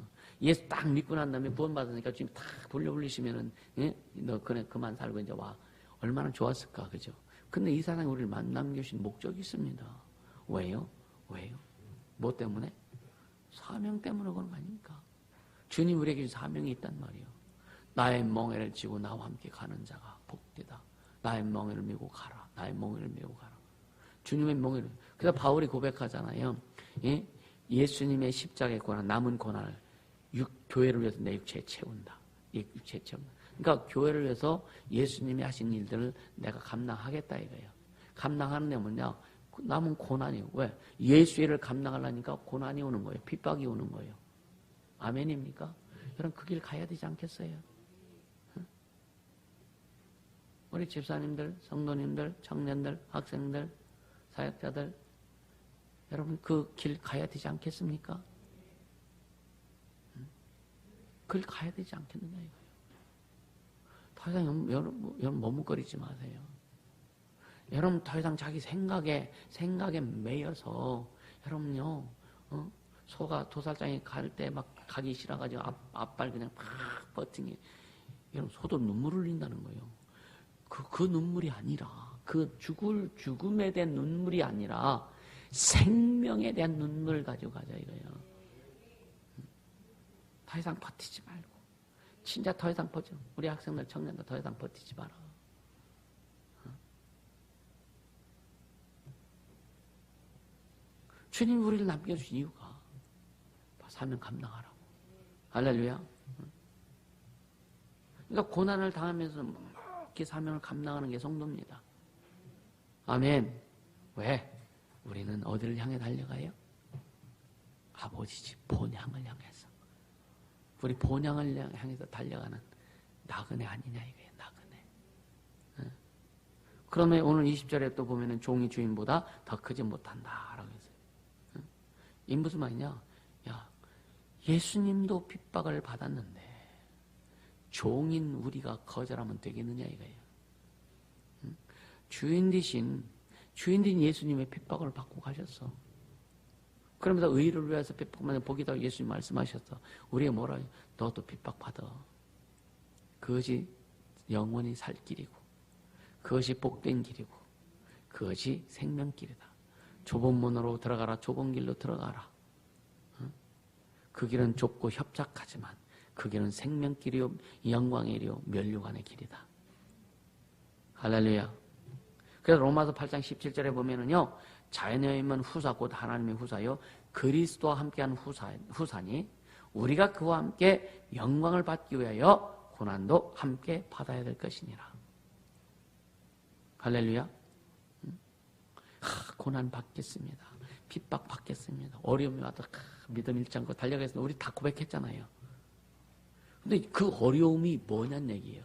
예수 딱 믿고 난 다음에 구원받으니까 주님 딱 돌려 올리시면은, 예? 너 그만 살고 이제 와. 얼마나 좋았을까, 그죠? 근데 이 세상에 우리를 남겨주신 목적이 있습니다. 왜요? 뭐 때문에? 사명 때문에 그런 거 아닙니까? 주님 우리에게 사명이 있단 말이에요. 나의 멍에를 지고 나와 함께 가는 자가 복되다. 나의 멍에를 메고 가라. 나의 멍에를 메고 가라. 주님의 멍에를. 그래서 바울이 고백하잖아요. 예? 예수님의 십자가의 고난, 남은 고난을 교회를 위해서 내 육체에 채운다. 육체에 채운다. 그러니까 교회를 위해서 예수님이 하신 일들을 내가 감당하겠다 이거예요. 감당하는 데 뭐냐? 남은 고난이요. 왜? 예수의 일을 감당하려니까 고난이 오는 거예요. 핍박이 오는 거예요. 아멘입니까? 여러분 그 길 가야 되지 않겠어요? 우리 집사님들, 성도님들, 청년들, 학생들, 사역자들 여러분 그 길 가야 되지 않겠습니까? 그 길 가야 되지 않겠느냐 이거예요. 더 이상 여러분 머뭇거리지 마세요. 여러분 더 이상 자기 생각에 매여서 여러분요 소가 도살장에 갈 때 막 가기 싫어가지고 앞발 그냥 팍 버팅해. 여러분 소도 눈물 흘린다는 거예요. 그 눈물이 아니라 그 죽음에 대한 눈물이 아니라 생명에 대한 눈물을 가지고 가자 이거예요. 더 이상 버티지 말고 진짜 더 이상 버티지 우리 학생들 청년들 더 이상 버티지 마라. 주님 우리를 남겨주신 이유가 사명 감당하라고. 할렐루야. 그러니까 고난을 당하면서 이렇게 사명을 감당하는 게 성도입니다. 아멘. 왜? 우리는 어디를 향해 달려가요? 아버지 집 본향을 향해서. 우리 본향을 향해서 달려가는 나그네 아니냐 이거예요. 나그네. 그러면 오늘 20절에 또 보면은 종이 주인보다 더 크지 못한다라고 했어요. 이 무슨 말이냐? 야, 예수님도 핍박을 받았는데 종인 우리가 거절하면 되겠느냐 이거예요. 주인 대신 예수님의 핍박을 받고 가셨어. 그러면서 의를 위해서 핍박만 보기다 예수님 말씀하셨어. 우리가 뭐라 해요? 너도 핍박받아. 그것이 영원히 살 길이고 그것이 복된 길이고 그것이 생명길이다. 좁은 문으로 들어가라. 좁은 길로 들어가라. 그 길은 좁고 협착하지만 그 길은 생명길이요 영광의 길이요 면류관의 길이다. 할렐루야. 그래서 로마서 8장 17절에 보면은요. 자연여임은 후사 곧 하나님의 후사요 그리스도와 함께하는 후사니 우리가 그와 함께 영광을 받기 위하여 고난도 함께 받아야 될 것이니라. 할렐루야. 고난 받겠습니다. 핍박 받겠습니다. 어려움이 와도 믿음 잃지 않고 달려가겠습니다. 우리 다 고백했잖아요. 근데 그 어려움이 뭐냐는 얘기예요.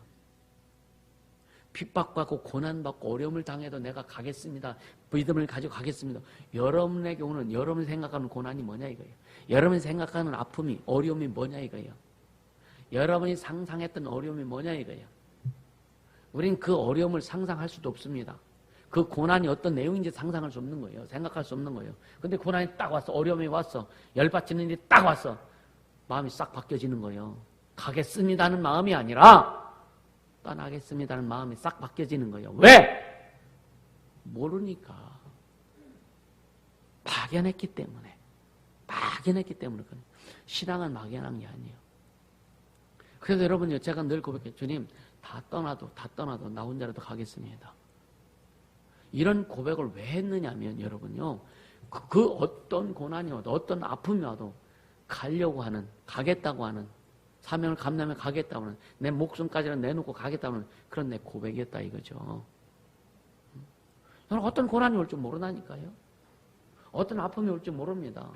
핍박받고 고난받고 어려움을 당해도 내가 가겠습니다. 믿음을 가지고 가겠습니다. 여러분에게 오는 여러분이 생각하는 고난이 뭐냐 이거예요. 여러분이 생각하는 아픔이 어려움이 뭐냐 이거예요. 여러분이 상상했던 어려움이 뭐냐 이거예요. 우린 그 어려움을 상상할 수도 없습니다. 그 고난이 어떤 내용인지 상상할 수 없는 거예요. 생각할 수 없는 거예요. 근데 고난이 딱 왔어. 어려움이 왔어. 열받치는 일이 딱 왔어. 마음이 싹 바뀌어지는 거예요. 가겠습니다는 마음이 아니라 떠나겠습니다는 마음이 싹 바뀌어지는 거예요. 왜? 모르니까. 막연했기 때문에. 신앙은 막연한 게 아니에요. 그래서 여러분요, 제가 늘 고백해요. 주님, 다 떠나도 나 혼자라도 가겠습니다. 이런 고백을 왜 했느냐면 여러분요, 그 어떤 고난이 와도 어떤 아픔이 와도 가겠다고 하는, 사명을 감당해 가겠다고 하는, 내 목숨까지는 내놓고 가겠다고 하는 그런 내 고백이었다 이거죠. 여러분, 어떤 고난이 올 줄 모르다니까요. 어떤 아픔이 올 줄 모릅니다.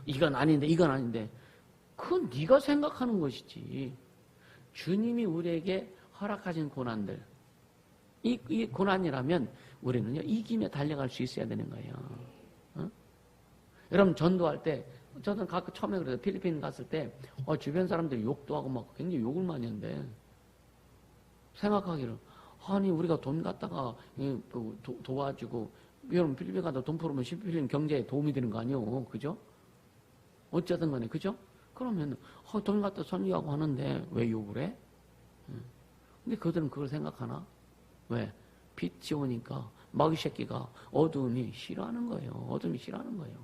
이건 아닌데 그건 네가 생각하는 것이지. 주님이 우리에게 허락하신 고난들, 이 고난이라면 우리는요, 이기며 달려갈 수 있어야 되는 거예요. 어? 여러분, 전도할 때, 저는 처음에 그래서 필리핀 갔을 때, 주변 사람들이 욕도 하고 막 굉장히 욕을 많이 했는데, 생각하기를, 아니, 우리가 돈 갖다가 도와주고, 여러분, 필리핀 가다 돈 풀으면 필리핀 경제에 도움이 되는 거 아니에요? 그죠? 어쨌든 간에, 그죠? 그러면, 돈 갖다 선교하고 하는데, 왜 욕을 해? 근데 그들은 그걸 생각하나? 왜? 빛이 오니까 마귀 새끼가 어두움이 싫어하는 거예요. 어둠이 싫어하는 거예요.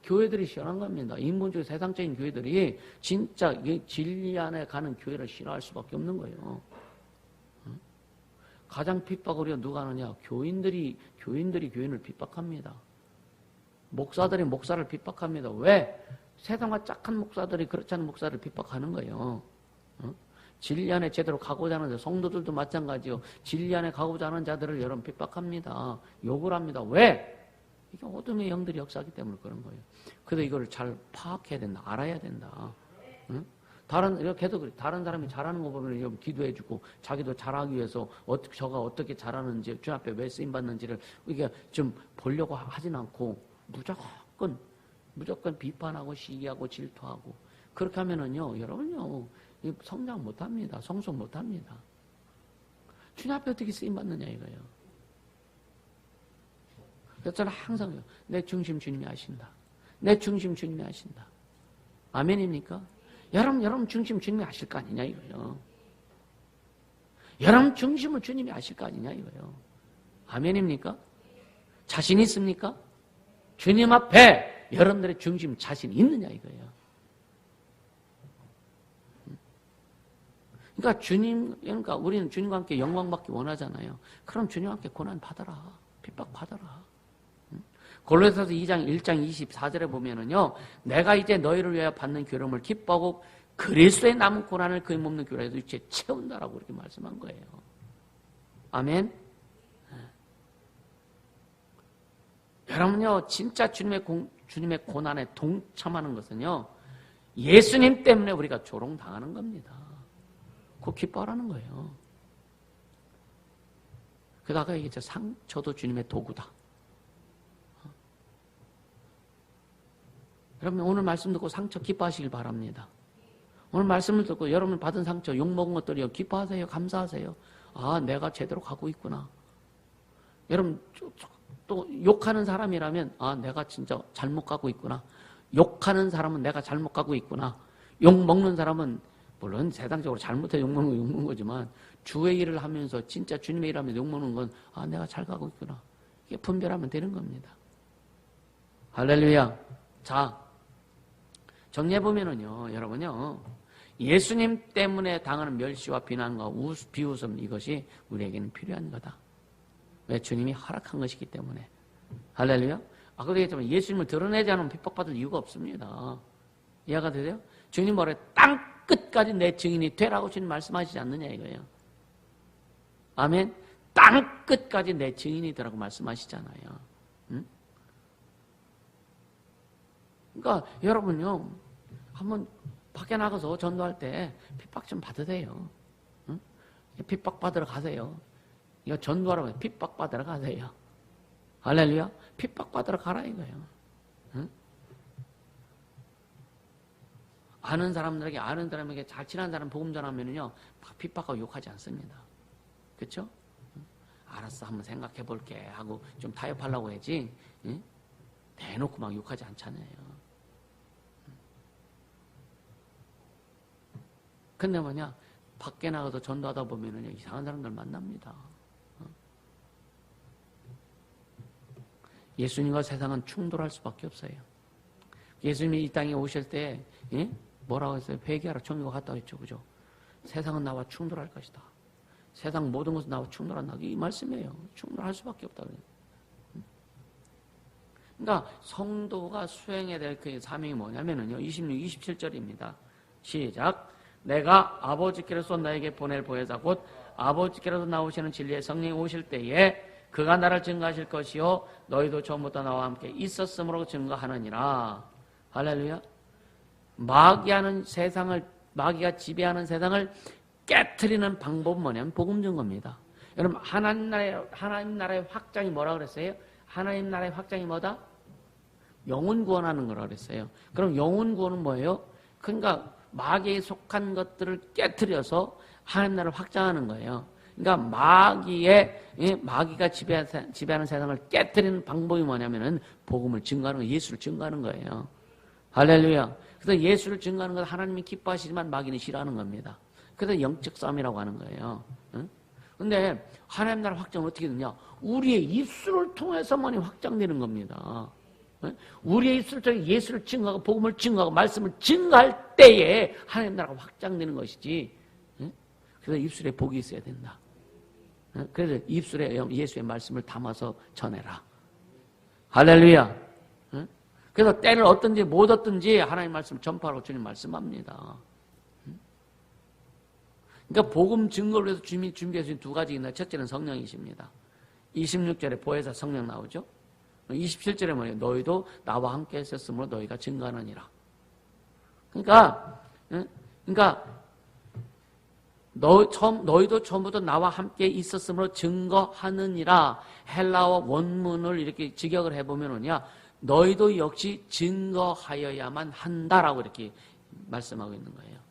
교회들이 싫어하는 겁니다. 인본주의 세상적인 교회들이 진짜 진리 안에 가는 교회를 싫어할 수밖에 없는 거예요. 가장 핍박을 누가 하느냐? 교인들이 교인을 핍박합니다. 목사들이 목사를 핍박합니다. 왜? 세상과 짝한 목사들이 그렇지 않은 목사를 핍박하는 거예요. 진리 안에 제대로 가고자 하는 자, 성도들도 마찬가지요. 진리 안에 가고자 하는 자들을 여러분 핍박합니다. 욕을 합니다. 왜? 이게 어둠의 영들이 역사하기 때문에 그런 거예요. 그래서 이거를 잘 파악해야 된다. 알아야 된다. 응? 계속 다른 사람이 잘하는 거 보면 기도해주고 자기도 잘하기 위해서 저가 어떻게 잘하는지 주 앞에 왜 쓰임받는지를 이게 좀 보려고 하진 않고 무조건 비판하고 시기하고 질투하고 그렇게 하면은요, 여러분요, 성장 못합니다. 성숙 못합니다. 주님 앞에 어떻게 쓰임받느냐 이거예요. 그래서 저는 항상 내 중심 주님이 아신다. 내 중심 주님이 아신다. 아멘입니까? 여러분 중심 주님이 아실 거 아니냐 이거예요. 여러분 중심을 주님이 아실 거 아니냐 이거예요. 아멘입니까? 자신 있습니까? 주님 앞에 여러분들의 중심 자신 있느냐 이거예요. 그러니까 우리는 주님과 함께 영광 받기 원하잖아요. 그럼 주님과 함께 고난 받아라. 핍박 받아라. 골로새서 1장 24절에 보면은요, 내가 이제 너희를 위하여 받는 괴로움을 기뻐하고 그리스도의 남은 고난을 그의 몸는 교회에서 이제 채운다라고 이렇게 말씀한 거예요. 아멘. 여러분요, 진짜 주님의 고난에 동참하는 것은요, 예수님 때문에 우리가 조롱당하는 겁니다. 그거 기뻐하라는 거예요. 그러다가 이게 상처도 주님의 도구다. 여러분 오늘 말씀 듣고 상처 기뻐하시길 바랍니다. 오늘 말씀을 듣고 여러분 받은 상처, 욕먹은 것들이요, 기뻐하세요. 감사하세요. 아, 내가 제대로 가고 있구나. 여러분 또 욕하는 사람이라면 아, 내가 진짜 잘못 가고 있구나. 욕하는 사람은 내가 잘못 가고 있구나. 욕먹는 사람은 물론 세상적으로 잘못해 욕먹는 건 욕먹는 거지만 주의 일을 하면서 진짜 주님의 일을 하면서 욕먹는 건 아, 내가 잘 가고 있구나. 이게 분별하면 되는 겁니다. 할렐루야. 자, 정리해보면은요, 여러분요, 예수님 때문에 당하는 멸시와 비난과 비웃음 이것이 우리에게는 필요한 거다. 왜? 주님이 허락한 것이기 때문에. 할렐루야. 아까도 얘기했지만 예수님을 드러내지 않으면 핍박받을 이유가 없습니다. 이해가 되세요? 주님 뭐래? 땅 끝까지 내 증인이 되라고 주님 말씀하시지 않느냐 이거예요. 아멘. 땅 끝까지 내 증인이 되라고 말씀하시잖아요. 응? 그러니까 여러분요, 한번 밖에 나가서 전도할 때 핍박 좀 받으세요. 응? 핍박 받으러 가세요. 이거 전도하라고 핍박 받으러 가세요. 할렐루야. 핍박 받으러 가라 이거예요. 응? 아는 사람에게 잘 친한 사람 복음 전하면은요, 핍박하고 욕하지 않습니다. 그렇죠? 알았어, 한번 생각해 볼게 하고 좀 타협하려고 하지. 응? 대놓고 막 욕하지 않잖아요. 근데 뭐냐, 밖에 나가서 전도하다 보면은 이상한 사람들 만납니다. 예수님과 세상은 충돌할 수밖에 없어요. 예수님이 이 땅에 오실 때, 예? 뭐라고 했어요? 회개하라 천국 갔다 했죠. 그죠? 세상은 나와 충돌할 것이다. 세상 모든 것은 나와 충돌한다. 이 말씀이에요. 충돌할 수밖에 없다. 그러니까 성도가 수행해야 될 그 사명이 뭐냐면요. 26, 27절입니다. 시작. 내가 아버지께로서 너에게 보낼 보혜사 곧 아버지께로서 나오시는 진리의 성령이 오실 때에 그가 나를 증거하실 것이요 너희도 처음부터 나와 함께 있었으므로 증거하느니라. 할렐루야. 마귀가 지배하는 세상을 깨트리는 방법은 뭐냐면 복음 증거입니다. 여러분 하나님 나라의 확장이 뭐라 그랬어요? 하나님 나라의 확장이 뭐다? 영혼 구원하는 거라 그랬어요. 그럼 영혼 구원은 뭐예요? 그러니까 마귀에 속한 것들을 깨트려서 하나님 나라를 확장하는 거예요. 그러니까 마귀가 지배하는 세상을 깨트리는 방법이 뭐냐면은 복음을 증거하는 거예요. 예수를 증거하는 거예요. 할렐루야. 그래서 예수를 증거하는 건 하나님이 기뻐하시지만 마귀는 싫어하는 겁니다. 그래서 영적 싸움이라고 하는 거예요. 근데 하나님 나라 확장은 어떻게 되냐? 우리의 입술을 통해서만이 확장되는 겁니다. 우리의 입술을 통해 예수를 증거하고 복음을 증거하고 말씀을 증거할 때에 하나님 나라가 확장되는 것이지. 그래서 입술에 복이 있어야 된다. 그래서 입술에 예수의 말씀을 담아서 전해라. 할렐루야. 그래서 때를 얻든지 못 얻든지 하나님 말씀을 전파하라고 주님 말씀합니다. 그러니까 복음 증거를 위해서 주님이 준비해주신 두 가지 있나. 첫째는 성령이십니다. 26절에 보혜사 성령 나오죠. 27절에 뭐예요? 너희도 나와 함께 있었으므로 너희가 증거하느니라. 그러니까 너희도 처음부터 나와 함께 있었으므로 증거하느니라. 헬라어 원문을 이렇게 직역을 해보면은요, 너희도 역시 증거하여야만 한다라고 이렇게 말씀하고 있는 거예요.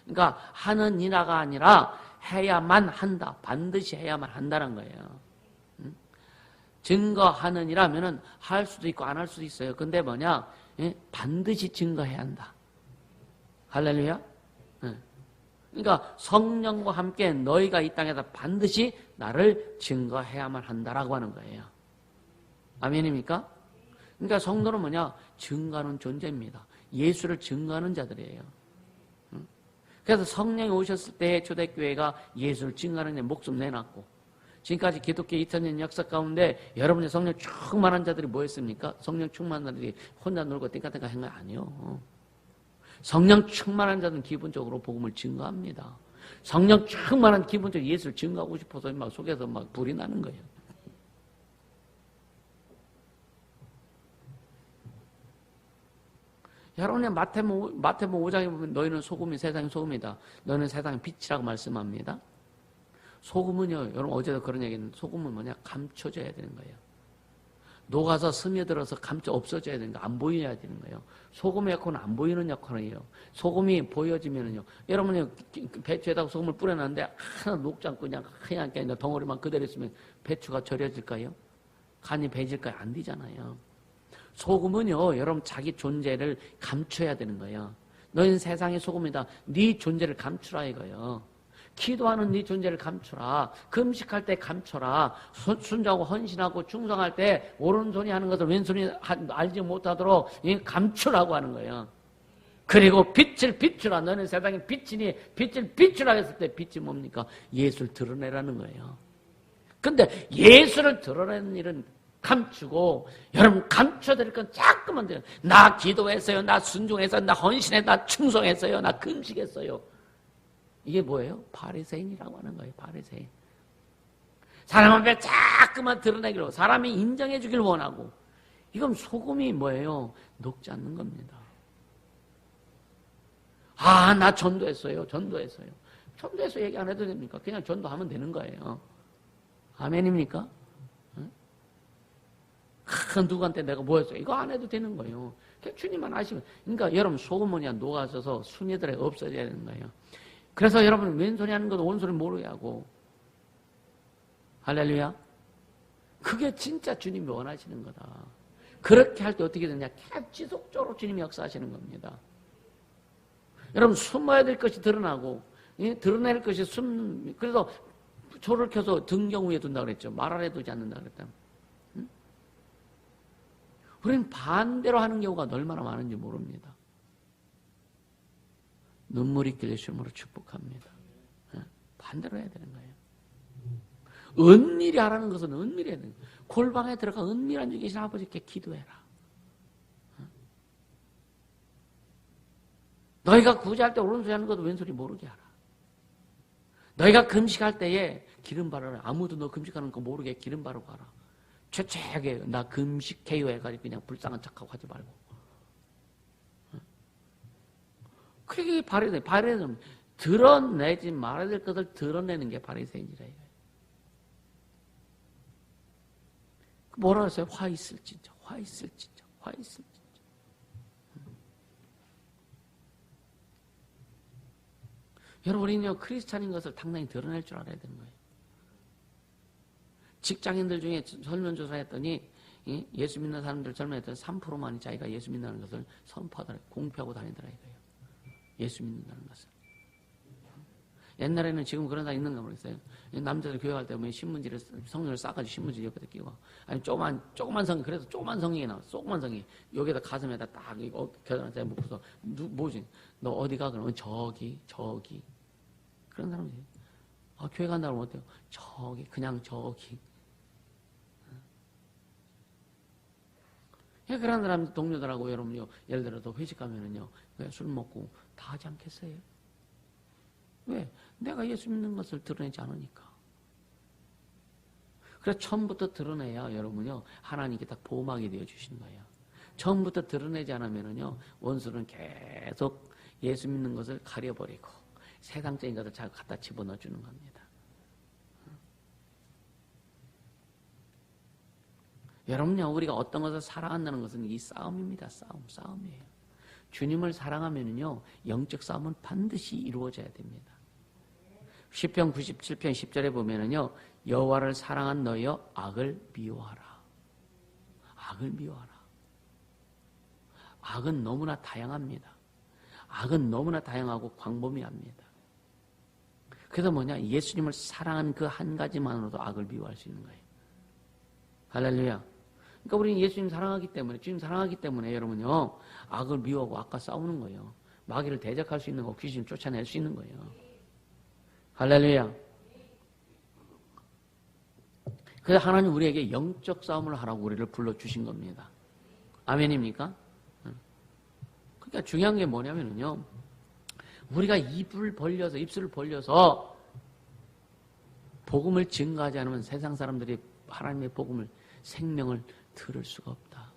그러니까 하느니라가 아니라 해야만 한다. 반드시 해야만 한다는 거예요. 증거하느니라면은 할 수도 있고 안 할 수도 있어요. 근데 뭐냐? 반드시 증거해야 한다. 할렐루야. 그러니까 성령과 함께 너희가 이 땅에서 반드시 나를 증거해야만 한다라고 하는 거예요. 아멘입니까? 그러니까 성도는 뭐냐? 증거하는 존재입니다. 예수를 증거하는 자들이에요. 그래서 성령이 오셨을 때 초대교회가 예수를 증거하는 데 목숨 내놨고, 지금까지 기독교 2000년 역사 가운데 여러분의 성령 충만한 자들이 뭐였습니까? 성령 충만한 자들이 혼자 놀고 띵까띵까 한 거 아니에요. 성령 충만한 자들은 기본적으로 복음을 증거합니다. 성령 충만한 기본적으로 예수를 증거하고 싶어서 막 속에서 막 불이 나는 거예요. 여러분의 마태복음 5장에 보면 너희는 소금이 세상의 소금이다. 너희는 세상의 빛이라고 말씀합니다. 소금은요, 여러분 어제도 그런 얘기했는데 소금은 뭐냐? 감춰져야 되는 거예요. 녹아서 스며들어서 없어져야 되는 거예요. 안 보여야 되는 거예요. 소금의 역할은 안 보이는 역할이에요. 소금이 보여지면은요, 여러분이 배추에다가 소금을 뿌려놨는데 하나 녹지 않고 그냥 하얗게 덩어리만 그대로 있으면 배추가 절여질까요? 간이 배질까요? 안 되잖아요. 소금은요, 여러분 자기 존재를 감춰야 되는 거예요. 너희는 세상의 소금이다. 네 존재를 감추라 이거예요. 기도하는 네 존재를 감추라. 금식할 때 감춰라. 순종하고 헌신하고 충성할 때 오른손이 하는 것을 왼손이 알지 못하도록 감추라고 하는 거예요. 그리고 빛을 비추라. 너는 세상에 빛이니 빛을 비추라 했을 때 빛이 뭡니까? 예수를 드러내라는 거예요. 근데 예수를 드러내는 일은 감추고, 여러분 감춰드릴 건 자꾸만 돼요. 나 기도했어요. 나 순종했어요. 나 헌신했어요. 나 충성했어요. 나 금식했어요. 이게 뭐예요? 바리새인이라고 하는 거예요. 바리새인. 사람 앞에 자꾸만 드러내기로, 사람이 인정해 주길 원하고, 이건 소금이 뭐예요? 녹지 않는 겁니다. 아, 나 전도했어요. 전도해서 얘기 안 해도 됩니까? 그냥 전도하면 되는 거예요. 아멘입니까? 누구한테 내가 뭐 했어요? 이거 안 해도 되는 거예요. 주님만 아시면. 그러니까 여러분 소금은야 녹아져서 순위들에 없어져야 되는 거예요. 그래서 여러분 왼손이 하는 것도 오른손이 모르게 하고. 할렐루야. 그게 진짜 주님이 원하시는 거다. 그렇게 할 때 어떻게 되냐? 계속 지속적으로 주님이 역사하시는 겁니다. 여러분 숨어야 될 것이 드러나고, 드러낼 것이 그래서 초를 켜서 등경 위에 둔다고 그랬죠. 말 아래 두지 않는다 그랬다. 우리는 반대로 하는 경우가 얼마나 많은지 모릅니다. 눈물이 흘릴 주름으로 축복합니다. 반대로 해야 되는 거예요. 은밀히 하라는 것은 은밀히 해야 되는 거예요. 골방에 들어가 은밀한 중에 계신 아버지께 기도해라. 너희가 구제할 때 오른소리 하는 것도 왼소리 모르게 하라. 너희가 금식할 때에 기름 바르라. 아무도 너 금식하는 거 모르게 기름 바르고 가라. 최최하게 나 금식해요 해가지고 그냥 불쌍한 척하고 하지 말고. 그게 바리새인 드러내지 말아야 될 것을 드러내는 게 바리새인이라 이거예요. 뭐라 했어요? 화 있을진저, 화 있을진저, 화 있을진저. 여러분은요, 크리스찬인 것을 당당히 드러낼 줄 알아야 되는 거예요. 직장인들 중에 설문조사 했더니, 예수 믿는 사람들 설문했더니 3%만이 자기가 예수 믿는다는 것을 선포하더라, 공표하고 다니더라 이거예요. 예수 믿는다는 것을. 옛날에는 지금 그런 사 있는가 모르겠어요. 남자들 교회 갈 때 보면 신문지를, 성경을 싸가지고 신문지 옆에다 끼고, 아니, 조그만 성이, 그래도 조그만 성경이 나와, 조그만 성이, 여기다 가슴에다 딱, 겨드랑이에 묶어서, 뭐지? 너 어디가? 그러면 저기. 그런 사람들이. 아, 교회 간다고 하면 어때요? 저기, 그냥 저기. 그런 사람, 동료들하고 여러분요, 예를 들어서 회식 가면은요, 술 먹고 다 하지 않겠어요? 왜? 내가 예수 믿는 것을 드러내지 않으니까. 그래서 처음부터 드러내야 여러분요, 하나님께 딱 보호막이 되어주시는 거예요. 처음부터 드러내지 않으면은요, 원수는 계속 예수 믿는 것을 가려버리고, 세상적인 것을 잘 갖다 집어넣어 주는 겁니다. 여러분요, 우리가 어떤 것을 사랑한다는 것은 이 싸움입니다. 싸움이에요. 주님을 사랑하면은요, 영적 싸움은 반드시 이루어져야 됩니다. 시편 97편 10절에 보면은요, 여호와를 사랑한 너여 악을 미워하라. 악을 미워하라. 악은 너무나 다양합니다. 악은 너무나 다양하고 광범위합니다. 그래서 뭐냐? 예수님을 사랑하는 그 한 가지만으로도 악을 미워할 수 있는 거예요. 할렐루야. 그러니까 우리는 예수님 사랑하기 때문에, 주님 사랑하기 때문에 여러분요, 악을 미워하고 악과 싸우는 거예요. 마귀를 대적할 수 있는 거, 귀신을 쫓아낼 수 있는 거예요. 할렐루야. 그래서 하나님 우리에게 영적 싸움을 하라고 우리를 불러주신 겁니다. 아멘입니까? 그러니까 중요한 게 뭐냐면요, 우리가 입술을 벌려서 복음을 증거하지 않으면 세상 사람들이 하나님의 복음을, 생명을 들을 수가 없다.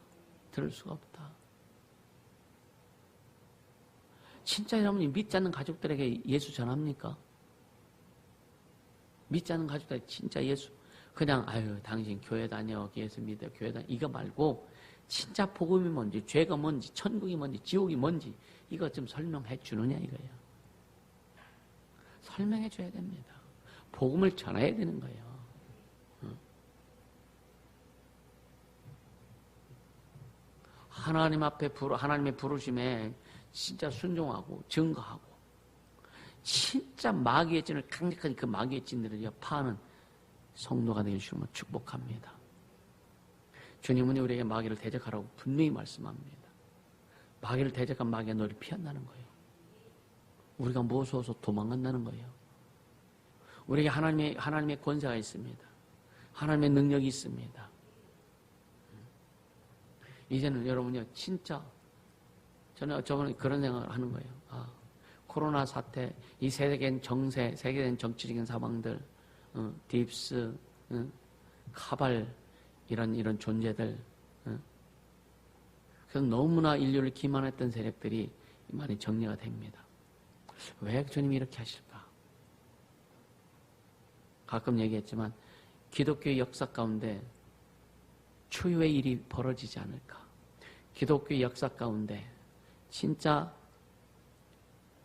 진짜 여러분이 믿지 않는 가족들에게 예수 전합니까? 믿지 않는 가족들에게 진짜 예수, 그냥 아유 당신 교회 다녀, 예수 믿어, 교회 다녀, 이거 말고 진짜 복음이 뭔지, 죄가 뭔지, 천국이 뭔지, 지옥이 뭔지 이거 좀 설명해 주느냐 이거예요. 설명해 줘야 됩니다. 복음을 전해야 되는 거예요. 하나님 앞에 하나님의 부르심에 진짜 순종하고 증거하고, 진짜 마귀의 진을 강력하게 그 마귀의 진들을 파는 성도가 되어 주시면 축복합니다. 주님은 우리에게 마귀를 대적하라고 분명히 말씀합니다. 마귀를 대적한 마귀가 너를 피한다는 거예요. 우리가 무서워서 도망간다는 거예요. 우리에게 하나님의 권세가 있습니다. 하나님의 능력이 있습니다. 이제는 여러분요, 진짜 저는 저번에 그런 생각을 하는 거예요. 코로나 사태, 이 세계적인 정세, 세계적인 정치적인 상황들, 딥스, 카발, 이런 존재들, 그래서 너무나 인류를 기만했던 세력들이 많이 정리가 됩니다. 왜 주님이 이렇게 하실까? 가끔 얘기했지만 기독교의 역사 가운데 추유의 일이 벌어지지 않을까? 기독교의 역사 가운데 진짜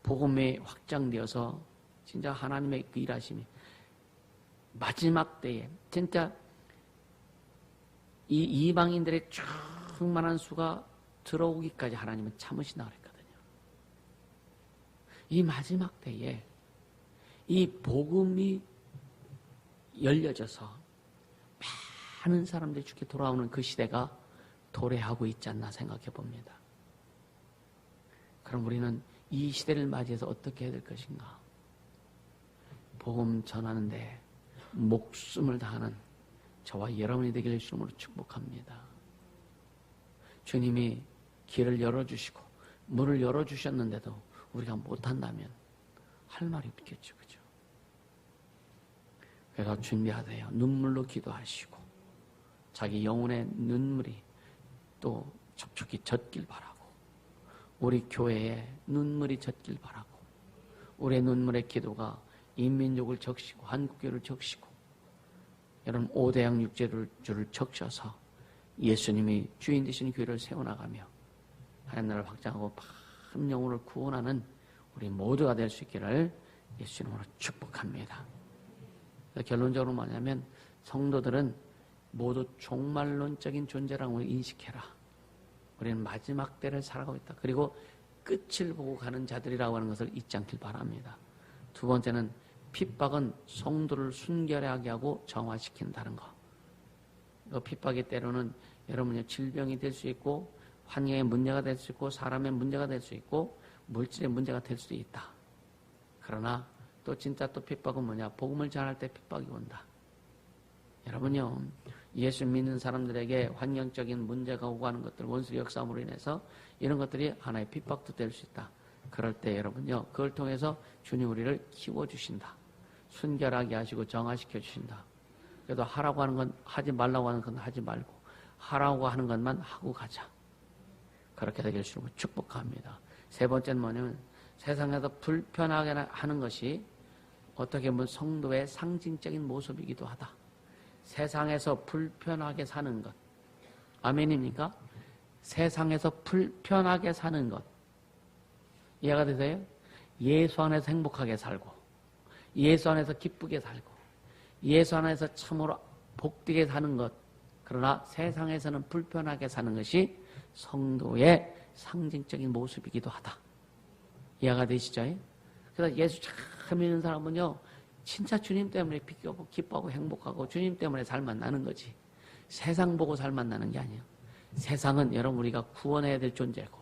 복음이 확장되어서 진짜 하나님의 그 일하심이 마지막 때에 진짜 이 이방인들의 충만한 수가 들어오기까지 하나님은 참으시나 그랬거든요. 이 마지막 때에 이 복음이 열려져서 많은 사람들이 주께 돌아오는 그 시대가 도래하고 있지 않나 생각해 봅니다. 그럼 우리는 이 시대를 맞이해서 어떻게 해야 될 것인가? 복음 전하는데 목숨을 다하는 저와 여러분이 되기를 주님으로 축복합니다. 주님이 길을 열어주시고 문을 열어주셨는데도 우리가 못한다면 할 말이 없겠죠. 그죠? 그래서 준비하세요. 눈물로 기도하시고 자기 영혼의 눈물이 또 촉촉히 젖길 바라고, 우리 교회에 눈물이 젖길 바라고, 우리의 눈물의 기도가 인민족을 적시고 한국교회를 적시고 여러분 5대양 6제주를 적셔서 예수님이 주인 되시는 교회를 세워나가며 하나님을 확장하고 많은 영혼을 구원하는 우리 모두가 될 수 있기를 예수님으로 축복합니다. 결론적으로 뭐냐면 성도들은 모두 종말론적인 존재라고 인식해라. 우리는 마지막 때를 살아가고 있다. 그리고 끝을 보고 가는 자들이라고 하는 것을 잊지 않길 바랍니다. 두 번째는 핍박은 성도를 순결하게 하고 정화시킨다는 것. 그 핍박이 때로는 여러분의 질병이 될 수 있고 환경의 문제가 될 수 있고 사람의 문제가 될 수 있고 물질의 문제가 될 수도 있다. 그러나 또 진짜 또 핍박은 뭐냐? 복음을 전할 때 핍박이 온다. 여러분요, 예수 믿는 사람들에게 환경적인 문제가 오고 하는 것들, 원수 역사함으로 인해서 이런 것들이 하나의 핍박도 될 수 있다. 그럴 때 여러분요, 그걸 통해서 주님 우리를 키워주신다. 순결하게 하시고 정화시켜 주신다. 그래도 하라고 하는 건 하지 말라고 하는 건 하지 말고 하라고 하는 것만 하고 가자. 그렇게 되길 주님으로 축복합니다. 세 번째는 뭐냐면 세상에서 불편하게 하는 것이 어떻게 보면 성도의 상징적인 모습이기도 하다. 세상에서 불편하게 사는 것. 아멘입니까? 세상에서 불편하게 사는 것. 이해가 되세요? 예수 안에서 행복하게 살고, 예수 안에서 기쁘게 살고, 예수 안에서 참으로 복되게 사는 것. 그러나 세상에서는 불편하게 사는 것이 성도의 상징적인 모습이기도 하다. 이해가 되시죠? 그래서 예수 참 믿는 사람은요, 진짜 주님 때문에 기뻐하고 행복하고 주님 때문에 잘 만나는 거지. 세상 보고 잘 만나는 게 아니에요. 세상은 여러분 우리가 구원해야 될 존재고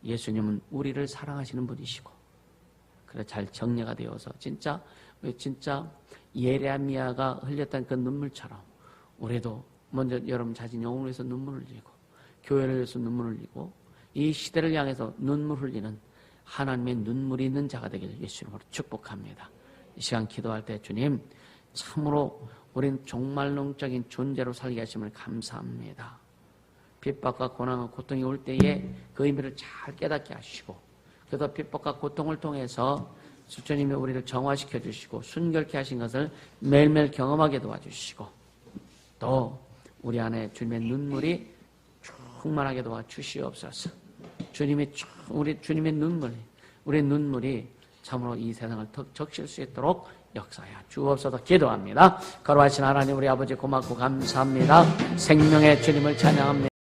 예수님은 우리를 사랑하시는 분이시고, 그래 잘 정리가 되어서 진짜 예레미야가 흘렸던 그 눈물처럼 우리도 먼저 여러분 자신 영혼을 위해서 눈물을 흘리고 교회를 위해서 눈물을 흘리고 이 시대를 향해서 눈물 흘리는 하나님의 눈물이 있는 자가 되기를 예수님으로 축복합니다. 이 시간 기도할 때 주님 참으로 우린 종말론적인 존재로 살게 하심을 감사합니다. 핍박과 고난과 고통이 올 때에 그 의미를 잘 깨닫게 하시고, 그래서 핍박과 고통을 통해서 주님이 우리를 정화시켜 주시고 순결케 하신 것을 매일매일 경험하게 도와주시고, 또 우리 안에 주님의 눈물이 충만하게 도와주시옵소서. 주님의 우리의 눈물이 참으로 이 세상을 더 적실 수 있도록 역사하여 주옵소서 기도합니다. 거룩하신 하나님 우리 아버지 고맙고 감사합니다. 생명의 주님을 찬양합니다.